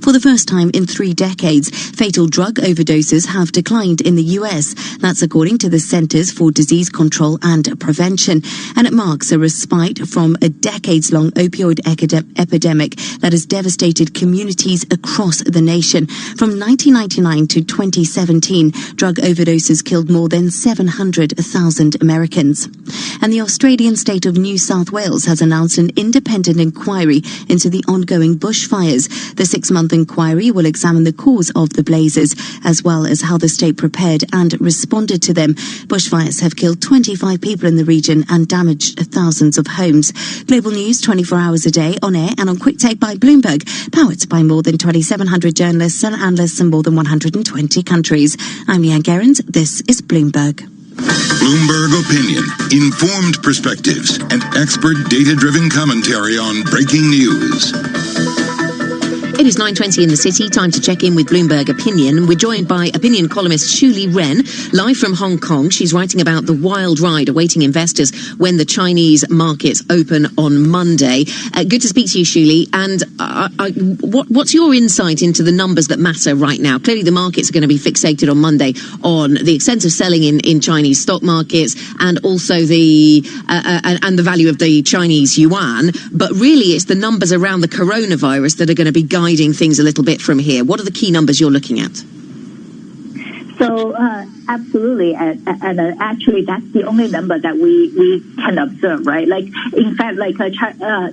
S24: For the first time in 3 decades, fatal drug overdoses have declined in the US. That's according to the Centers for Disease Control and Prevention. And it marks a respite from a decades-long opioid epidemic that has devastated communities across the nation. From 1999 to 2017, drug overdoses killed more than 700,000 Americans. And the Australian state of New South Wales has announced an independent inquiry into the ongoing bushfires. The 6-month inquiry will examine the cause of the blazes, as well as how the state prepared and responded to them. Bushfires have killed 25 people in the region and damaged thousands of homes. Global news 24 hours a day, on air and on QuickTake by Bloomberg, powered by more than 2,700 journalists and analysts in more than 120 countries. I'm Leanne Gerrans. This is Bloomberg.
S1: Bloomberg Opinion, informed perspectives, and expert data-driven commentary on breaking news.
S30: It is 9:20 in the city. Time to check in with Bloomberg Opinion. We're joined by opinion columnist Shuli Ren, live from Hong Kong. She's writing about the wild ride awaiting investors when the Chinese markets open on Monday. Good to speak to you, Shuli. And what's your insight into the numbers that matter right now? Clearly, the markets are going to be fixated on Monday on the extent of selling in Chinese stock markets and also the value of the Chinese yuan. But really, it's the numbers around the coronavirus that are going to be guiding things a little bit from here. What are the key numbers you're looking at?
S6: So absolutely, and actually that's the only number that we can observe, right? Like in fact,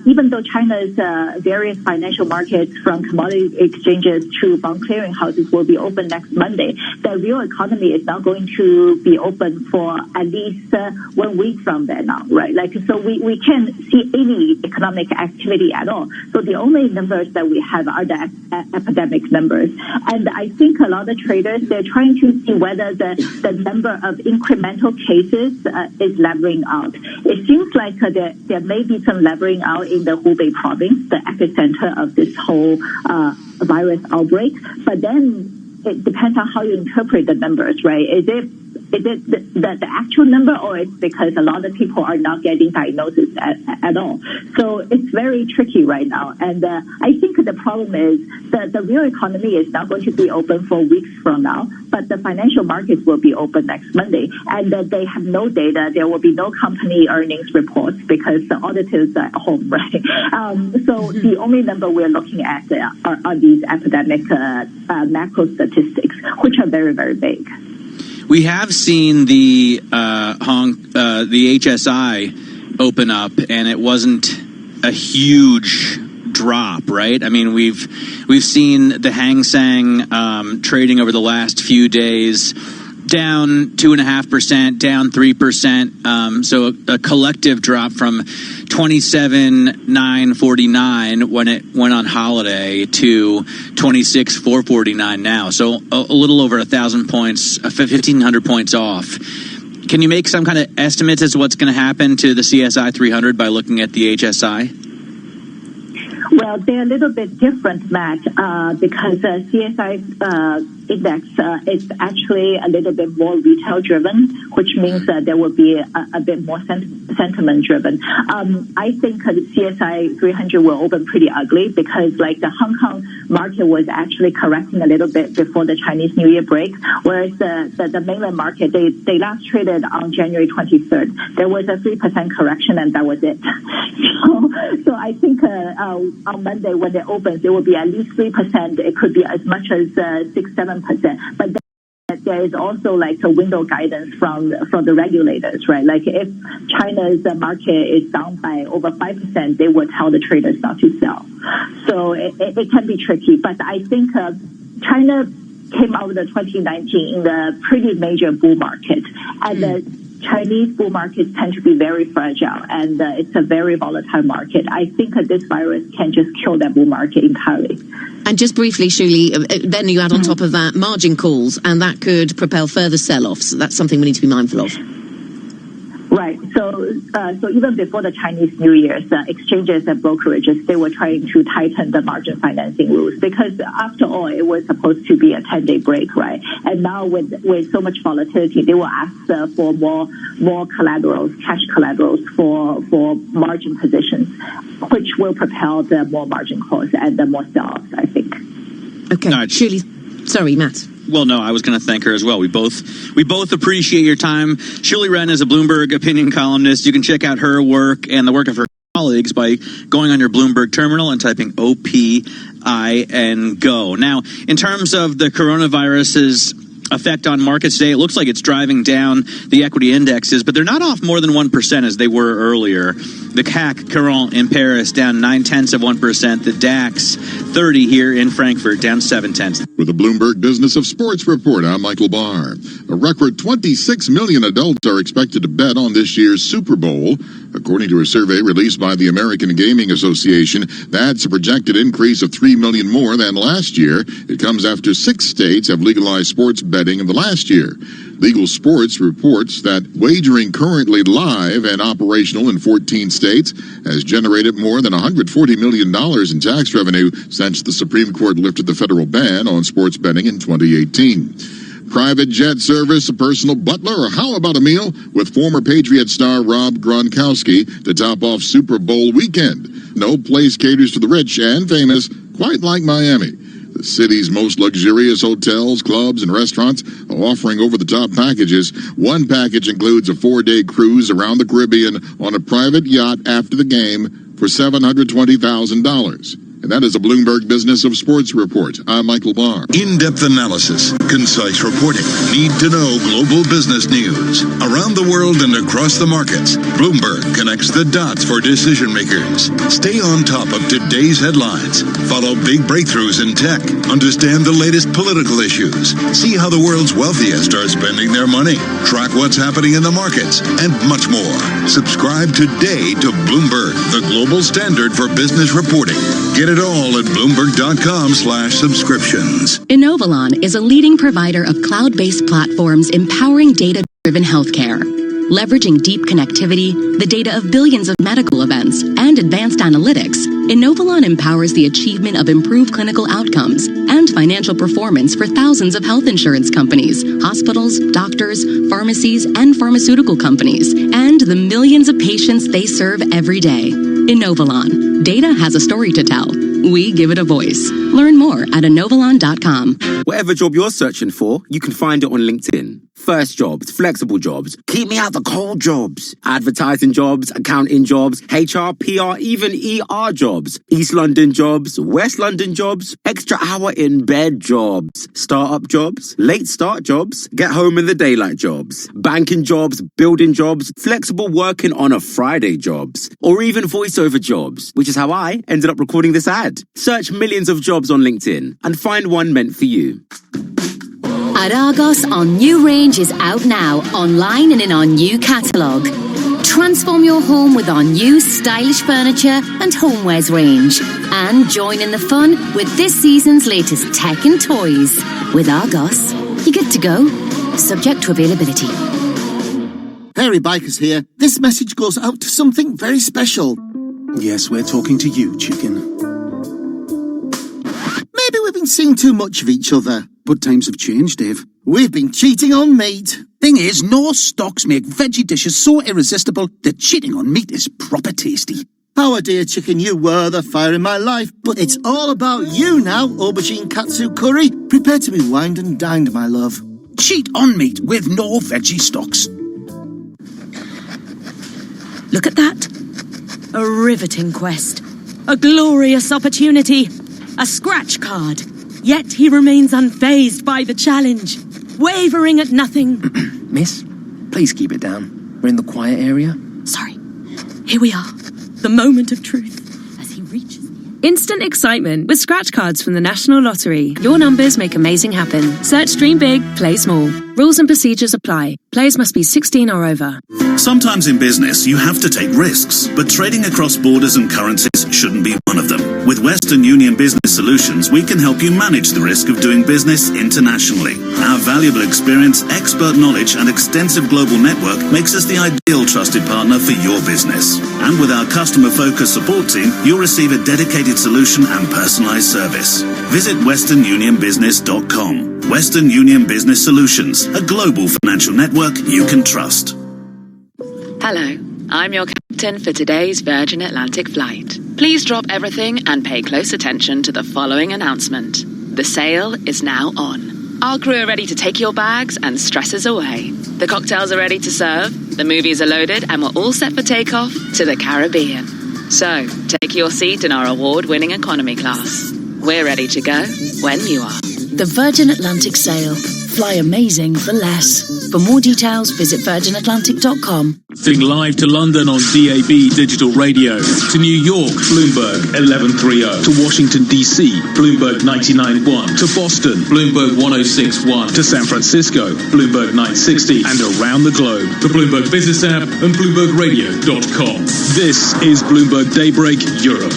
S6: even though China's various financial markets, from commodity exchanges to bond clearing houses, will be open next Monday, the real economy is not going to be open for at least 1 week from there now, right? So we can't see any economic activity at all. So the only numbers that we have are the epidemic numbers, and I think a lot of traders, they're trying to see whether the number of incremental cases is leveling out. It seems like there may be some leveling out in the Hubei province, the epicenter of this whole virus outbreak. But then it depends on how you interpret the numbers, right? Is it the actual number, or it's because a lot of people are not getting diagnosis at all? So it's very tricky right now. And I think the problem is that the real economy is not going to be open for weeks from now, but the financial markets will be open next Monday. And they have no data. There will be no company earnings reports because the auditors are at home, right? So the only number we're looking at are these epidemic macro statistics, which are very, very big.
S31: We have seen the HSI open up, and it wasn't a huge drop, right? I mean, we've seen the Hang Seng trading over the last few days down 2.5%, down 3%. So a collective drop from 27,949 when it went on holiday to 26,449 now. So a little over 1,000 points, 1,500 points off. Can you make some kind of estimates as to what's going to happen to the CSI 300 by looking at the HSI?
S6: Well, they're a little bit different, Matt, because CSI index is actually a little bit more retail-driven, which means that there will be a bit more sentiment-driven. I think the CSI 300 will open pretty ugly because, the Hong Kong market was actually correcting a little bit before the Chinese New Year break, whereas the mainland market, they last traded on January 23rd. There was a 3% correction, and that was it. So I think on Monday when it opens, it will be at least 3%. It could be as much as 6-7%. But then there is also a window guidance from the regulators, right? If China's market is down by over 5%, they would tell the traders not to sell. So it can be tricky. But I think China came out of the 2019 in a pretty major bull market, and the Chinese bull markets tend to be very fragile, and it's a very volatile market. I think this virus can just kill that bull market entirely.
S30: And just briefly, Shuli, then you add on top of that margin calls, and that could propel further sell-offs. That's something we need to be mindful of.
S6: Right. So even before the Chinese New Year's, exchanges and brokerages, they were trying to tighten the margin financing rules because, after all, it was supposed to be a 10-day break, right? And now with so much volatility, they will ask for more collaterals, cash collaterals for margin positions, which will propel the more margin calls and the more sell-offs, I think.
S30: Okay. Shuli, sorry, Matt.
S31: Well, no, I was going to thank her as well. We both appreciate your time. Shuli Ren is a Bloomberg opinion columnist. You can check out her work and the work of her colleagues by going on your Bloomberg terminal and typing OPIN-GO. Now, in terms of the coronavirus's effect on markets today, it looks like it's driving down the equity indexes, but they're not off more than 1% as they were earlier. The CAC Caron in Paris down 0.9%. The DAX 30 here in Frankfurt down 0.7.
S1: With the Bloomberg Business of Sports Report, I'm Michael Barr. A record 26 million adults are expected to bet on this year's Super Bowl. According to a survey released by the American Gaming Association, that's a projected increase of 3 million more than last year. It comes after 6 states have legalized sports betting in the last year. Legal Sports reports that wagering currently live and operational in 14 states has generated more than $140 million in tax revenue since the Supreme Court lifted the federal ban on sports betting in 2018. Private jet service, a personal butler, or how about a meal with former Patriot star Rob Gronkowski to top off Super Bowl weekend? No place caters to the rich and famous quite like Miami. The city's most luxurious hotels, clubs, and restaurants are offering over-the-top packages. One package includes a 4-day cruise around the Caribbean on a private yacht after the game for $720,000. And that is a Bloomberg Business of Sports report. I'm Michael Barr.
S7: In-depth analysis, concise reporting, need-to-know global business news. Around the world and across the markets, Bloomberg connects the dots for decision makers. Stay on top of today's headlines. Follow big breakthroughs in tech. Understand the latest political issues. See how the world's wealthiest are spending their money. Track what's happening in the markets, and much more. Subscribe today to Bloomberg, the global standard for business reporting. Get it all at Bloomberg.com/subscriptions.
S8: Inovalon is a leading provider of cloud-based platforms empowering data-driven healthcare. Leveraging deep connectivity, the data of billions of medical events, and advanced analytics, Inovalon empowers the achievement of improved clinical outcomes and financial performance for thousands of health insurance companies, hospitals, doctors, pharmacies, and pharmaceutical companies, and the millions of patients they serve every day. Inovalon. Data has a story to tell. We give it a voice. Learn more at Inovalon.com.
S9: Whatever job you're searching for, you can find it on LinkedIn. First jobs, flexible jobs, keep me out the cold jobs, advertising jobs, accounting jobs, HR, PR, even ER jobs, East London jobs, West London jobs, extra hour in bed jobs, startup jobs, late start jobs, get home in the daylight jobs, banking jobs, building jobs, flexible working on a Friday jobs, or even voiceover jobs, which is how I ended up recording this ad. Search millions of jobs on LinkedIn and find one meant for you.
S10: At Argos, our new range is out now, online and in our new catalogue. Transform your home with our new stylish furniture and homewares range. And join in the fun with this season's latest tech and toys. With Argos, you get to go, subject to availability.
S20: Harry Bikers here. This message goes out to something very special.
S21: Yes, we're talking to you, chicken.
S20: Maybe we've been seeing too much of each other.
S21: But times have changed, Dave.
S20: We've been cheating on meat.
S21: Thing is, no stocks make veggie dishes so irresistible that cheating on meat is proper tasty.
S20: Our dear chicken, you were the fire in my life, but it's all about you now, aubergine katsu curry. Prepare to be wined and dined, my love.
S21: Cheat on meat with no veggie stocks.
S29: Look at that. A riveting quest. A glorious opportunity. A scratch card. Yet he remains unfazed by the challenge, wavering at nothing.
S22: Miss, please keep it down. We're in the quiet area.
S29: Sorry. Here we are. The moment of truth. As he reaches...
S23: Instant excitement with scratch cards from the National Lottery. Your numbers make amazing happen. Search Dream Big, Play Small. Rules and procedures apply. Players must be 16 or over.
S25: Sometimes in business, you have to take risks, but trading across borders and currencies shouldn't be one of them. With Western Union Business Solutions, we can help you manage the risk of doing business internationally. Our valuable experience, expert knowledge, and extensive global network makes us the ideal trusted partner for your business. And with our customer-focused support team, you'll receive a dedicated solution and personalized service. Visit westernunionbusiness.com. Western Union Business Solutions, a global financial network you can trust.
S26: Hello, I'm your captain for today's Virgin Atlantic flight. Please drop everything and pay close attention to the following announcement. The sail is now on. Our crew are ready to take your bags and stresses away. The cocktails are ready to serve, the movies are loaded, and we're all set for takeoff to the Caribbean. So, take your seat in our award-winning economy class. We're ready to go when you are.
S14: The Virgin Atlantic Sail. Fly amazing for less. For more details, visit virginatlantic.com.
S5: Sing live to London on DAB digital radio. To New York, Bloomberg 1130. To Washington, D.C., Bloomberg 99.1. To Boston, Bloomberg 106.1. To San Francisco, Bloomberg 960. And around the globe, the Bloomberg Business app and BloombergRadio.com. This is Bloomberg Daybreak Europe.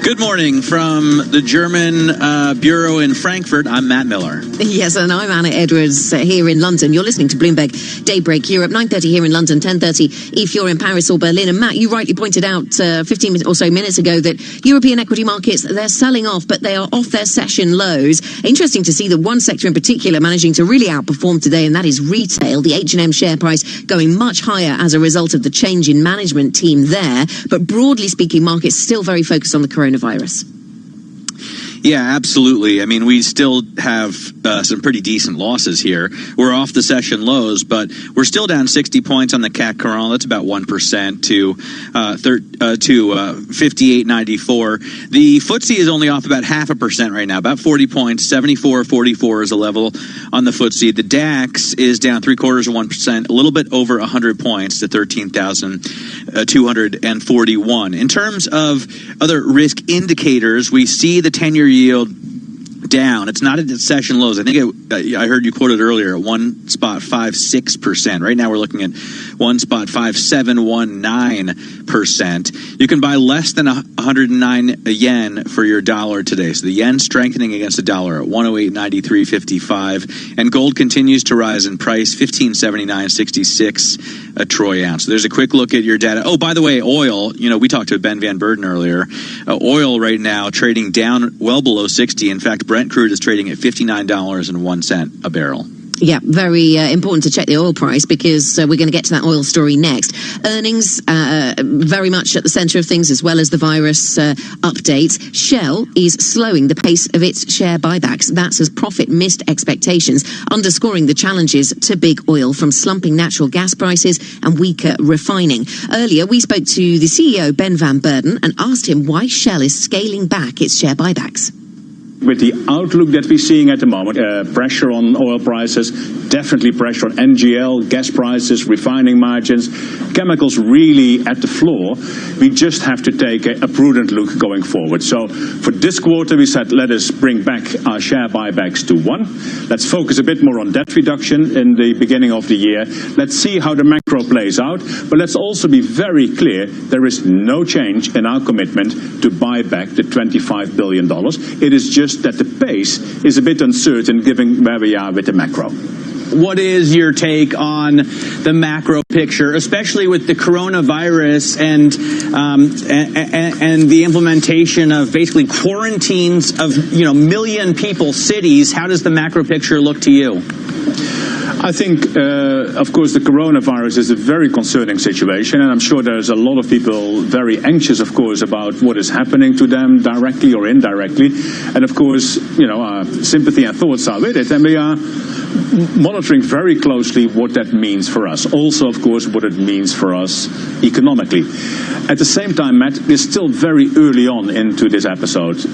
S31: Good morning from the German Bureau in Frankfurt. I'm Matt Miller.
S30: Yes, and I'm Anna Edwards here in London. You're listening to Bloomberg Daybreak Europe, 9:30 here in London, 10:30 if you're in Paris or Berlin. And Matt, you rightly pointed out 15 or so minutes ago that European equity markets, they're selling off, but they are off their session lows. Interesting to see that one sector in particular managing to really outperform today, and that is retail. The H&M share price going much higher as a result of the change in management team there. But broadly speaking, markets still very focused on the coronavirus.
S31: Yeah, absolutely. I mean, we still have some pretty decent losses here. We're off the session lows, but we're still down 60 points on the CAC Coron. That's about 1% to 58.94. The FTSE is only off about 0.5% right now, about 40 points. 74.44 is a level on the FTSE. The DAX is down 0.75%, a little bit over 100 points to 13,241. In terms of other risk indicators, we see the 10-year yield down. It's not at its session lows. I think I heard you quoted earlier at 1.56%. Right now we're looking at 1.5719%. You can buy less than 109 yen for your dollar today. So the yen strengthening against the dollar at 108.9355, and gold continues to rise in price, 1579.66 a troy ounce. So there's a quick look at your data. Oh, by the way, oil. You know, we talked to Ben Van Beurden earlier. Oil right now trading down well below 60. In fact, Brent crude is trading at $59.01 a barrel.
S30: Yeah, very important to check the oil price because we're going to get to that oil story next. Earnings very much at the centre of things, as well as the virus updates. Shell is slowing the pace of its share buybacks. That's as profit missed expectations, underscoring the challenges to big oil from slumping natural gas prices and weaker refining. Earlier, we spoke to the CEO, Ben Van Beurden, and asked him why Shell is scaling back its share buybacks.
S3: With the outlook that we're seeing at the moment, pressure on oil prices, definitely pressure on NGL, gas prices, refining margins, chemicals really at the floor, we just have to take a prudent look going forward. So for this quarter, we said, let us bring back our share buybacks to 1. Let's focus a bit more on debt reduction in the beginning of the year. Let's see how the macro plays out. But let's also be very clear, there is no change in our commitment to buy back the $25 billion. It is just that the pace is a bit uncertain given where we are with the macro.
S31: What is your take on the macro picture, especially with the coronavirus and the implementation of basically quarantines of million people cities? How does the macro picture look to you?
S3: I think, of course, the coronavirus is a very concerning situation, and I'm sure there's a lot of people very anxious, of course, about what is happening to them directly or indirectly. And, of course, our sympathy and thoughts are with it, and we are monitoring very closely what that means for us. Also, of course, what it means for us economically. At the same time, Matt, we're still very early on into this episode.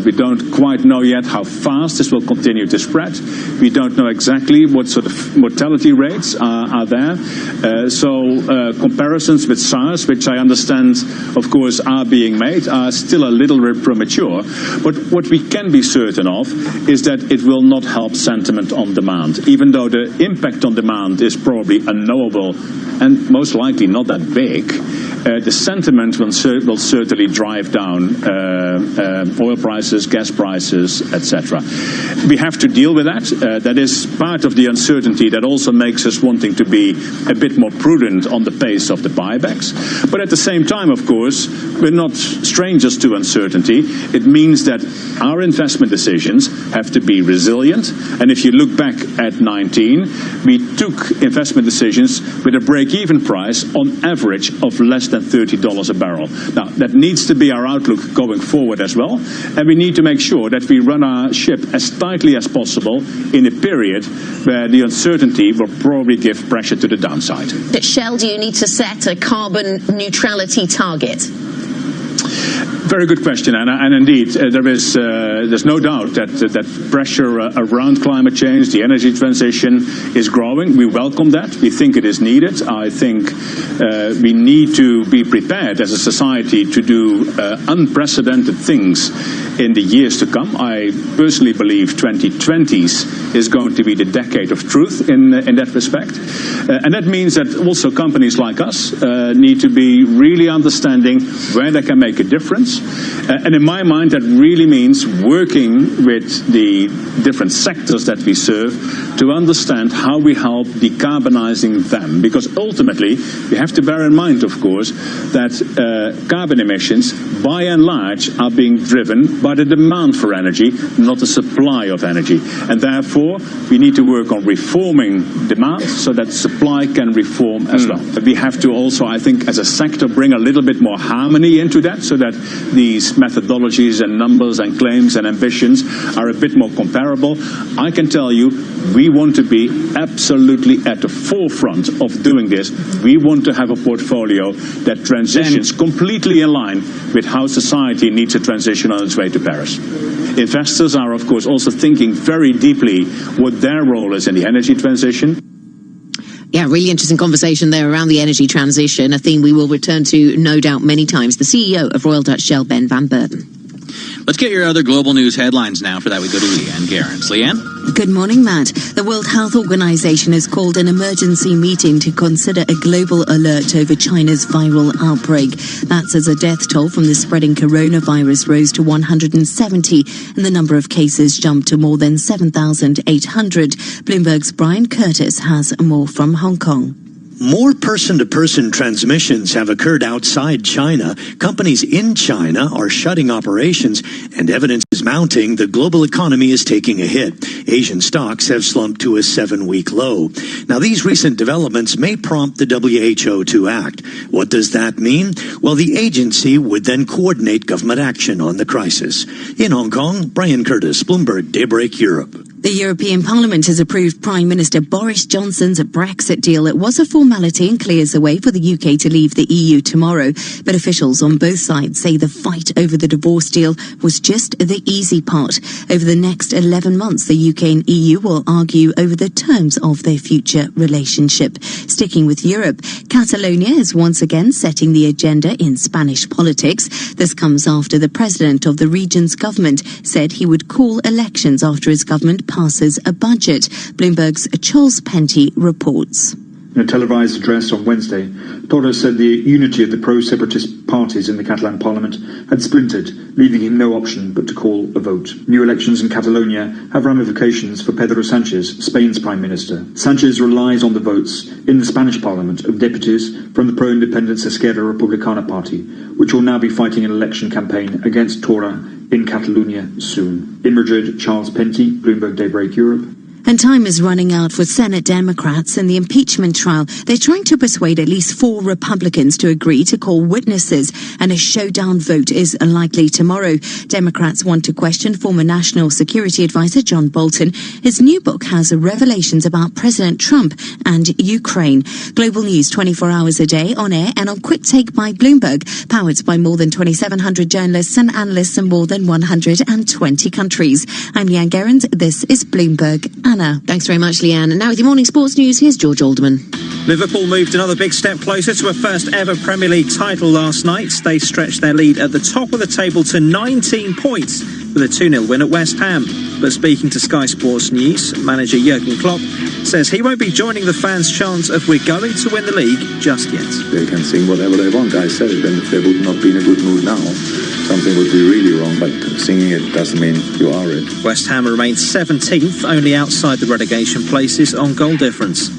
S3: We don't quite know yet how fast this will continue to spread. We don't know exactly what sort of mortality rates are there. So comparisons with SARS, which I understand, of course, are being made, are still a little bit premature. But what we can be certain of is that it will not help sentiment on demand. Even though the impact on demand is probably unknowable and most likely not that big, the sentiment will certainly drive down oil prices, gas prices, etc. We have to deal with that. That is part of the uncertainty that also makes us wanting to be a bit more prudent on the pace of the buybacks. But at the same time, of course, we're not strangers to uncertainty. It means that our investment decisions have to be resilient. And if you look back at 19, we took investment decisions with a break-even price on average of less than $30 a barrel. Now, that needs to be our outlook going forward as well, and we need to make sure that we run our ship as tightly as possible in a period where the uncertainty will probably give pressure to the downside.
S30: But Shell, do you need to set a carbon neutrality target?
S3: Very good question, Anna. And indeed, there's no doubt that pressure around climate change, the energy transition, is growing. We welcome that. We think it is needed. I think we need to be prepared as a society to do unprecedented things in the years to come. I personally believe 2020s is going to be the decade of truth in that respect. And that means that also companies like us need to be really understanding where they can make a difference. And in my mind, that really means working with the different sectors that we serve to understand how we help decarbonizing them. Because ultimately, we have to bear in mind, of course, that carbon emissions, by and large, are being driven by the demand for energy, not the supply of energy. And therefore, we need to work on reforming demand so that supply can reform as well. We have to also, I think, as a sector, bring a little bit more harmony into that so that these methodologies and numbers and claims and ambitions are a bit more comparable. I can tell you, we want to be absolutely at the forefront of doing this. We want to have a portfolio that transitions completely in line with how society needs to transition on its way to Paris. Investors are, of course, also thinking very deeply what their role is in the energy transition.
S30: Yeah, really interesting conversation there around the energy transition, a theme we will return to, no doubt, many times. The CEO of Royal Dutch Shell, Ben van Beurden.
S31: Let's get your other global news headlines now. For that, we go to Leanne Gerrans. Leanne?
S24: Good morning, Matt. The World Health Organization has called an emergency meeting to consider a global alert over China's viral outbreak. That's as a death toll from the spreading coronavirus rose to 170 and the number of cases jumped to more than 7,800. Bloomberg's Brian Curtis has more from Hong Kong.
S4: More person-to-person transmissions have occurred outside China. Companies in China are shutting operations, and evidence is mounting the global economy is taking a hit. Asian stocks have slumped to a 7-week low. Now, these recent developments may prompt the WHO to act. What does that mean? Well, the agency would then coordinate government action on the crisis. In Hong Kong, Brian Curtis, Bloomberg, Daybreak Europe.
S24: The European Parliament has approved Prime Minister Boris Johnson's Brexit deal. It was a formality and clears the way for the UK to leave the EU tomorrow. But officials on both sides say the fight over the divorce deal was just the easy part. Over the next 11 months, the UK and EU will argue over the terms of their future relationship. Sticking with Europe, Catalonia is once again setting the agenda in Spanish politics. This comes after the president of the region's government said he would call elections after his government passes a budget. Bloomberg's Charles Penty reports.
S11: In a televised address on Wednesday, Torra said the unity of the pro-separatist parties in the Catalan parliament had splintered, leaving him no option but to call a vote. New elections in Catalonia have ramifications for Pedro Sánchez, Spain's prime minister. Sánchez relies on the votes in the Spanish parliament of deputies from the pro-independence Esquerra Republicana party, which will now be fighting an election campaign against Torra in Catalonia soon. In Madrid, Charles Penty, Bloomberg Daybreak Europe.
S24: And time is running out for Senate Democrats in the impeachment trial. They're trying to persuade at least 4 Republicans to agree to call witnesses, and a showdown vote is likely tomorrow. Democrats want to question former National Security Advisor John Bolton. His new book has revelations about President Trump and Ukraine. Global news 24 hours a day, on air and on Quick Take by Bloomberg, powered by more than 2,700 journalists and analysts in more than 120 countries. I'm Leanne Gerrans. This is Bloomberg.
S30: Thanks very much, Leanne. And now with your morning sports news, here's George Alderman.
S12: Liverpool moved another big step closer to a first ever Premier League title last night. They stretched their lead at the top of the table to 19 points with a 2-0 win at West Ham. But speaking to Sky Sports News, manager Jurgen Klopp says he won't be joining the fans' chants of "we're going to win the league" just yet.
S13: They can sing whatever they want. I said it, and if they would not be in a good mood now, something would be really wrong, but singing it doesn't mean you are it.
S12: West Ham remains 17th, only outside the relegation places on goal difference.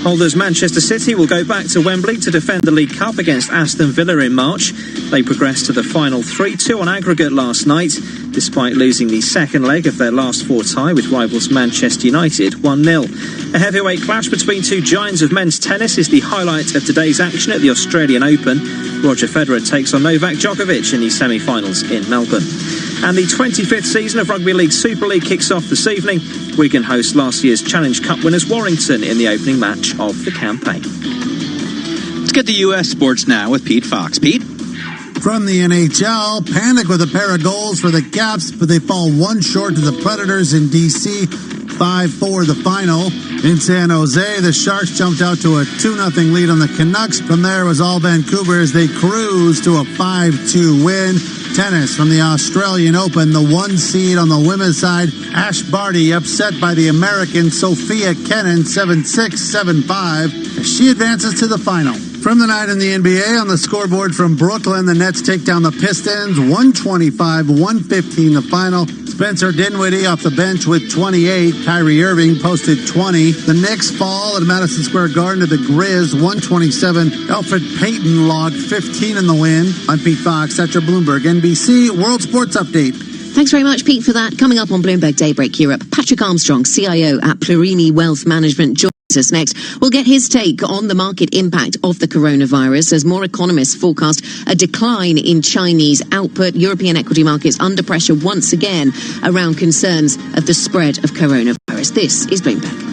S12: Holders Manchester City will go back to Wembley to defend the League Cup against Aston Villa in March. They progressed to the final 3-2 on aggregate last night, despite losing the second leg of their last 4 tie with rivals Manchester United 1-0. A heavyweight clash between 2 giants of men's tennis is the highlight of today's action at the Australian Open. Roger Federer takes on Novak Djokovic in the semi-finals in Melbourne. And the 25th season of Rugby League Super League kicks off this evening. Wigan host last year's Challenge Cup winners Warrington in the opening match of the campaign.
S31: Let's get the U.S. sports now with Pete Fox. Pete?
S15: From the NHL, panic with a pair of goals for the Caps, but they fall 1 short to the Predators in D.C. 5-4 the final. In San Jose, the Sharks jumped out to a 2-0 lead on the Canucks. From there, it was all Vancouver as they cruised to a 5-2 win. tennis from the Australian Open, the 1 seed on the women's side, Ash Barty, upset by the American Sophia Kenin 7-6, 7-5 as she advances to the final. From the night in the NBA, on the scoreboard from Brooklyn, the Nets take down the Pistons, 125-115 the final. Spencer Dinwiddie off the bench with 28. Kyrie Irving posted 20. The Knicks fall at Madison Square Garden to the Grizz, 127. Alfred Payton logged 15 in the win. I'm Pete Fox, that's your Bloomberg NBC World Sports Update.
S30: Thanks very much, Pete, for that. Coming up on Bloomberg Daybreak Europe, Patrick Armstrong, CIO at Plurini Wealth Management, joins us next. We'll get his take on the market impact of the coronavirus as more economists forecast a decline in Chinese output. European equity markets under pressure once again around concerns of the spread of coronavirus. This is Bloomberg.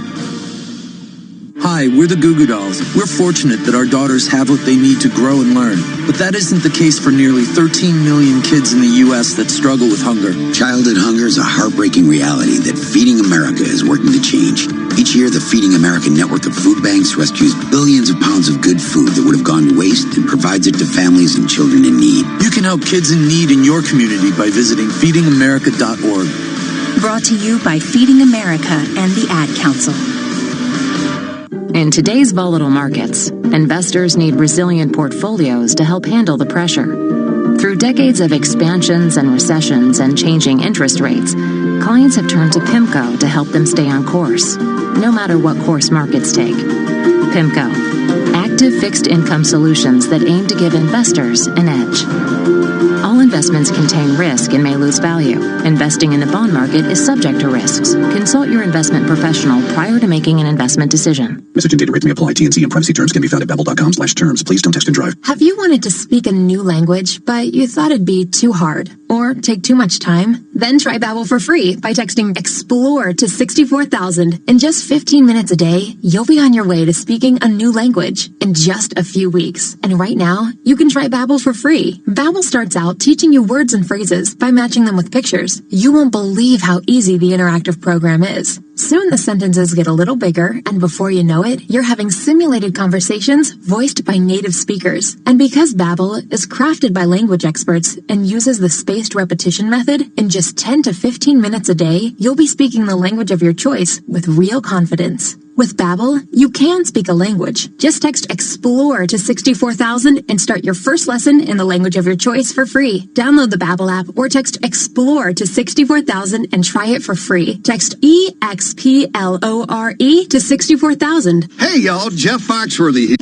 S1: Hi, we're the Goo Goo Dolls. We're fortunate that our daughters have what they need to grow and learn. But that isn't the case for nearly 13 million kids in the U.S. that struggle with hunger.
S2: Childhood hunger is a heartbreaking reality that Feeding America is working to change. Each year, the Feeding America network of food banks rescues billions of pounds of good food that would have gone to waste and provides it to families and children in need.
S1: You can help kids in need in your community by visiting feedingamerica.org.
S6: Brought to you by Feeding America and the Ad Council.
S7: In today's volatile markets, investors need resilient portfolios to help handle the pressure. Through decades of expansions and recessions and changing interest rates, clients have turned to PIMCO to help them stay on course, no matter what course markets take. PIMCO, active fixed income solutions that aim to give investors an edge. All investments contain risk and may lose value. Investing in the bond market is subject to risks. Consult your investment professional prior to making an investment decision.
S8: Message and data rates may apply. T&C and privacy terms can be found at babbel.com/terms. Please don't text and drive.
S29: Have you wanted to speak a new language, but you thought it'd be too hard or take too much time? Then try Babbel for free by texting EXPLORE to 64,000. In just 15 minutes a day, you'll be on your way to speaking a new language in just a few weeks. And right now, you can try Babbel for free. Babbel starts out teaching you words and phrases by matching them with pictures. You won't believe how easy the interactive program is. Soon the sentences get a little bigger, and before you know it, you're having simulated conversations voiced by native speakers. And because Babbel is crafted by language experts and uses the spaced repetition method, in just 10 to 15 minutes a day, you'll be speaking the language of your choice with real confidence. With Babbel, you can speak a language. Just text EXPLORE to 64,000 and start your first lesson in the language of your choice for free. Download the Babbel app or text EXPLORE to 64,000 and try it for free. Text EXPLORE to 64,000.
S16: Hey y'all, Jeff Foxworthy here.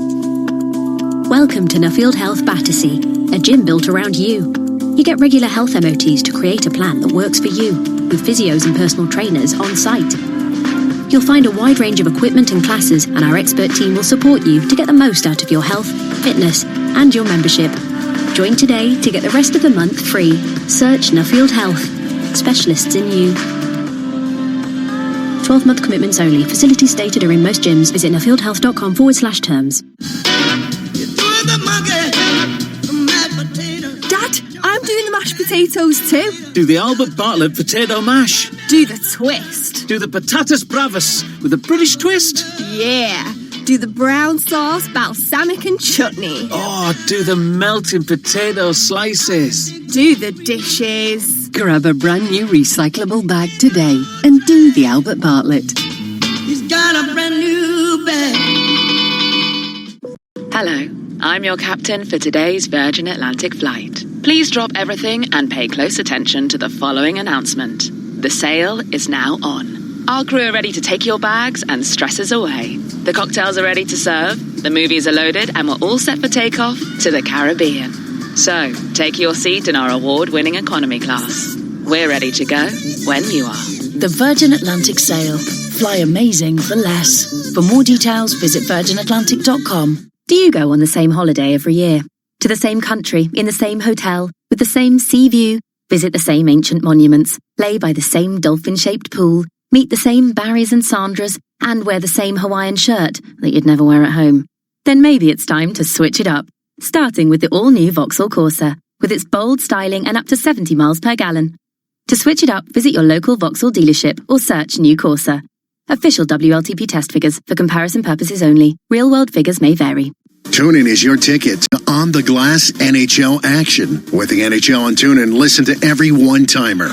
S17: Welcome to Nuffield Health Battersea, a gym built around you. You get regular health MOTs to create a plan that works for you, with physios and personal trainers on site. You'll find a wide range of equipment and classes, and our expert team will support you to get the most out of your health, fitness, and your membership. Join today to get the rest of the month free. Search Nuffield Health. Specialists in you. 12-month commitments only. Facilities stated are in most gyms. Visit nuffieldhealth.com/terms.
S18: Dad, I'm doing the mashed potatoes too.
S19: Do the Albert Bartlett potato mash.
S18: Do the twist.
S19: Do the patatas bravas with a British twist.
S18: Yeah. Do the brown sauce, balsamic and chutney.
S19: Oh, do the melting potato slices.
S18: Do the dishes.
S27: Grab a brand new recyclable bag today and do the Albert Bartlett.
S28: He's got a brand new bag.
S26: Hello, I'm your captain for today's Virgin Atlantic flight. Please drop everything and pay close attention to the following announcement. The sail is now on. Our crew are ready to take your bags and stresses away. The cocktails are ready to serve, the movies are loaded, and we're all set for takeoff to the Caribbean. So, take your seat in our award-winning economy class. We're ready to go when you are.
S14: The Virgin Atlantic sail. Fly amazing for less. For more details, visit virginatlantic.com.
S17: Do you go on the same holiday every year? To the same country, in the same hotel, with the same sea view, visit the same ancient monuments, lay by the same dolphin-shaped pool, meet the same Barrys and Sandras, and wear the same Hawaiian shirt that you'd never wear at home? Then maybe it's time to switch it up. Starting with the all-new Vauxhall Corsa, with its bold styling and up to 70 miles per gallon. To switch it up, visit your local Vauxhall dealership or search New Corsa. Official WLTP test figures for comparison purposes only. Real-world figures may vary.
S16: TuneIn is your ticket to on-the-glass NHL action. With the NHL on TuneIn, listen to every one-timer,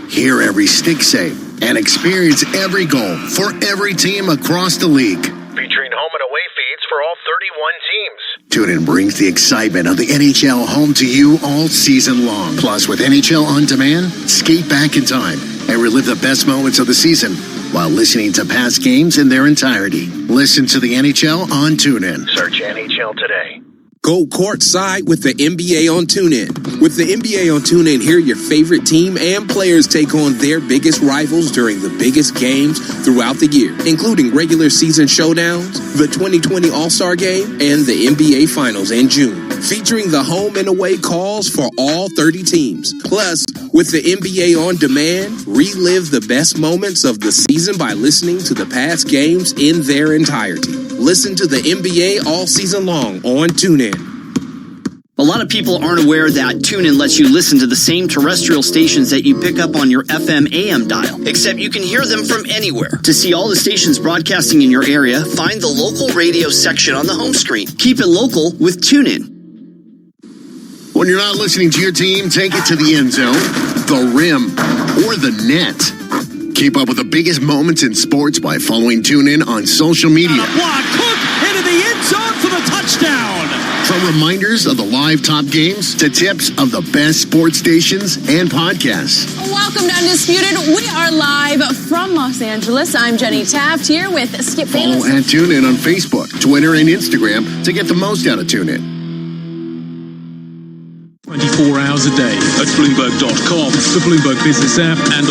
S16: hear every stick save, and experience every goal for every team across the league.
S3: Featuring home and away feeds for all 31 teams.
S16: TuneIn brings the excitement of the NHL home to you all season long. Plus, with NHL On Demand, skate back in time and relive the best moments of the season while listening to past games in their entirety. Listen to the NHL on TuneIn.
S3: Search NHL today.
S4: Go courtside with the NBA on TuneIn. With the NBA on TuneIn, hear your favorite team and players take on their biggest rivals during the biggest games throughout the year, including regular season showdowns, the 2020 All-Star Game, and the NBA Finals in June, featuring the home and away calls for all 30 teams. Plus, with the NBA on Demand, relive the best moments of the season by listening to the past games in their entirety. Listen to the NBA all season long on TuneIn.
S5: A lot of people aren't aware that TuneIn lets you listen to the same terrestrial stations that you pick up on your FM AM dial, except you can hear them from anywhere. To see all the stations broadcasting in your area, find the local radio section on the home screen. Keep it local with TuneIn.
S16: When you're not listening to your team, take it to the end zone, the rim, or the net. Keep up with the biggest moments in sports by following TuneIn on social media.
S9: Block, Cook into the end zone for the touchdown.
S16: From reminders of the live top games to tips of the best sports stations and podcasts.
S10: Welcome to Undisputed. We are live from Los Angeles. I'm Jenny Taft here with Skip Bayless.
S16: Follow at TuneIn on Facebook, Twitter, and Instagram to get the most out of TuneIn.
S11: 24 hours a day at Bloomberg.com, the Bloomberg Business app, and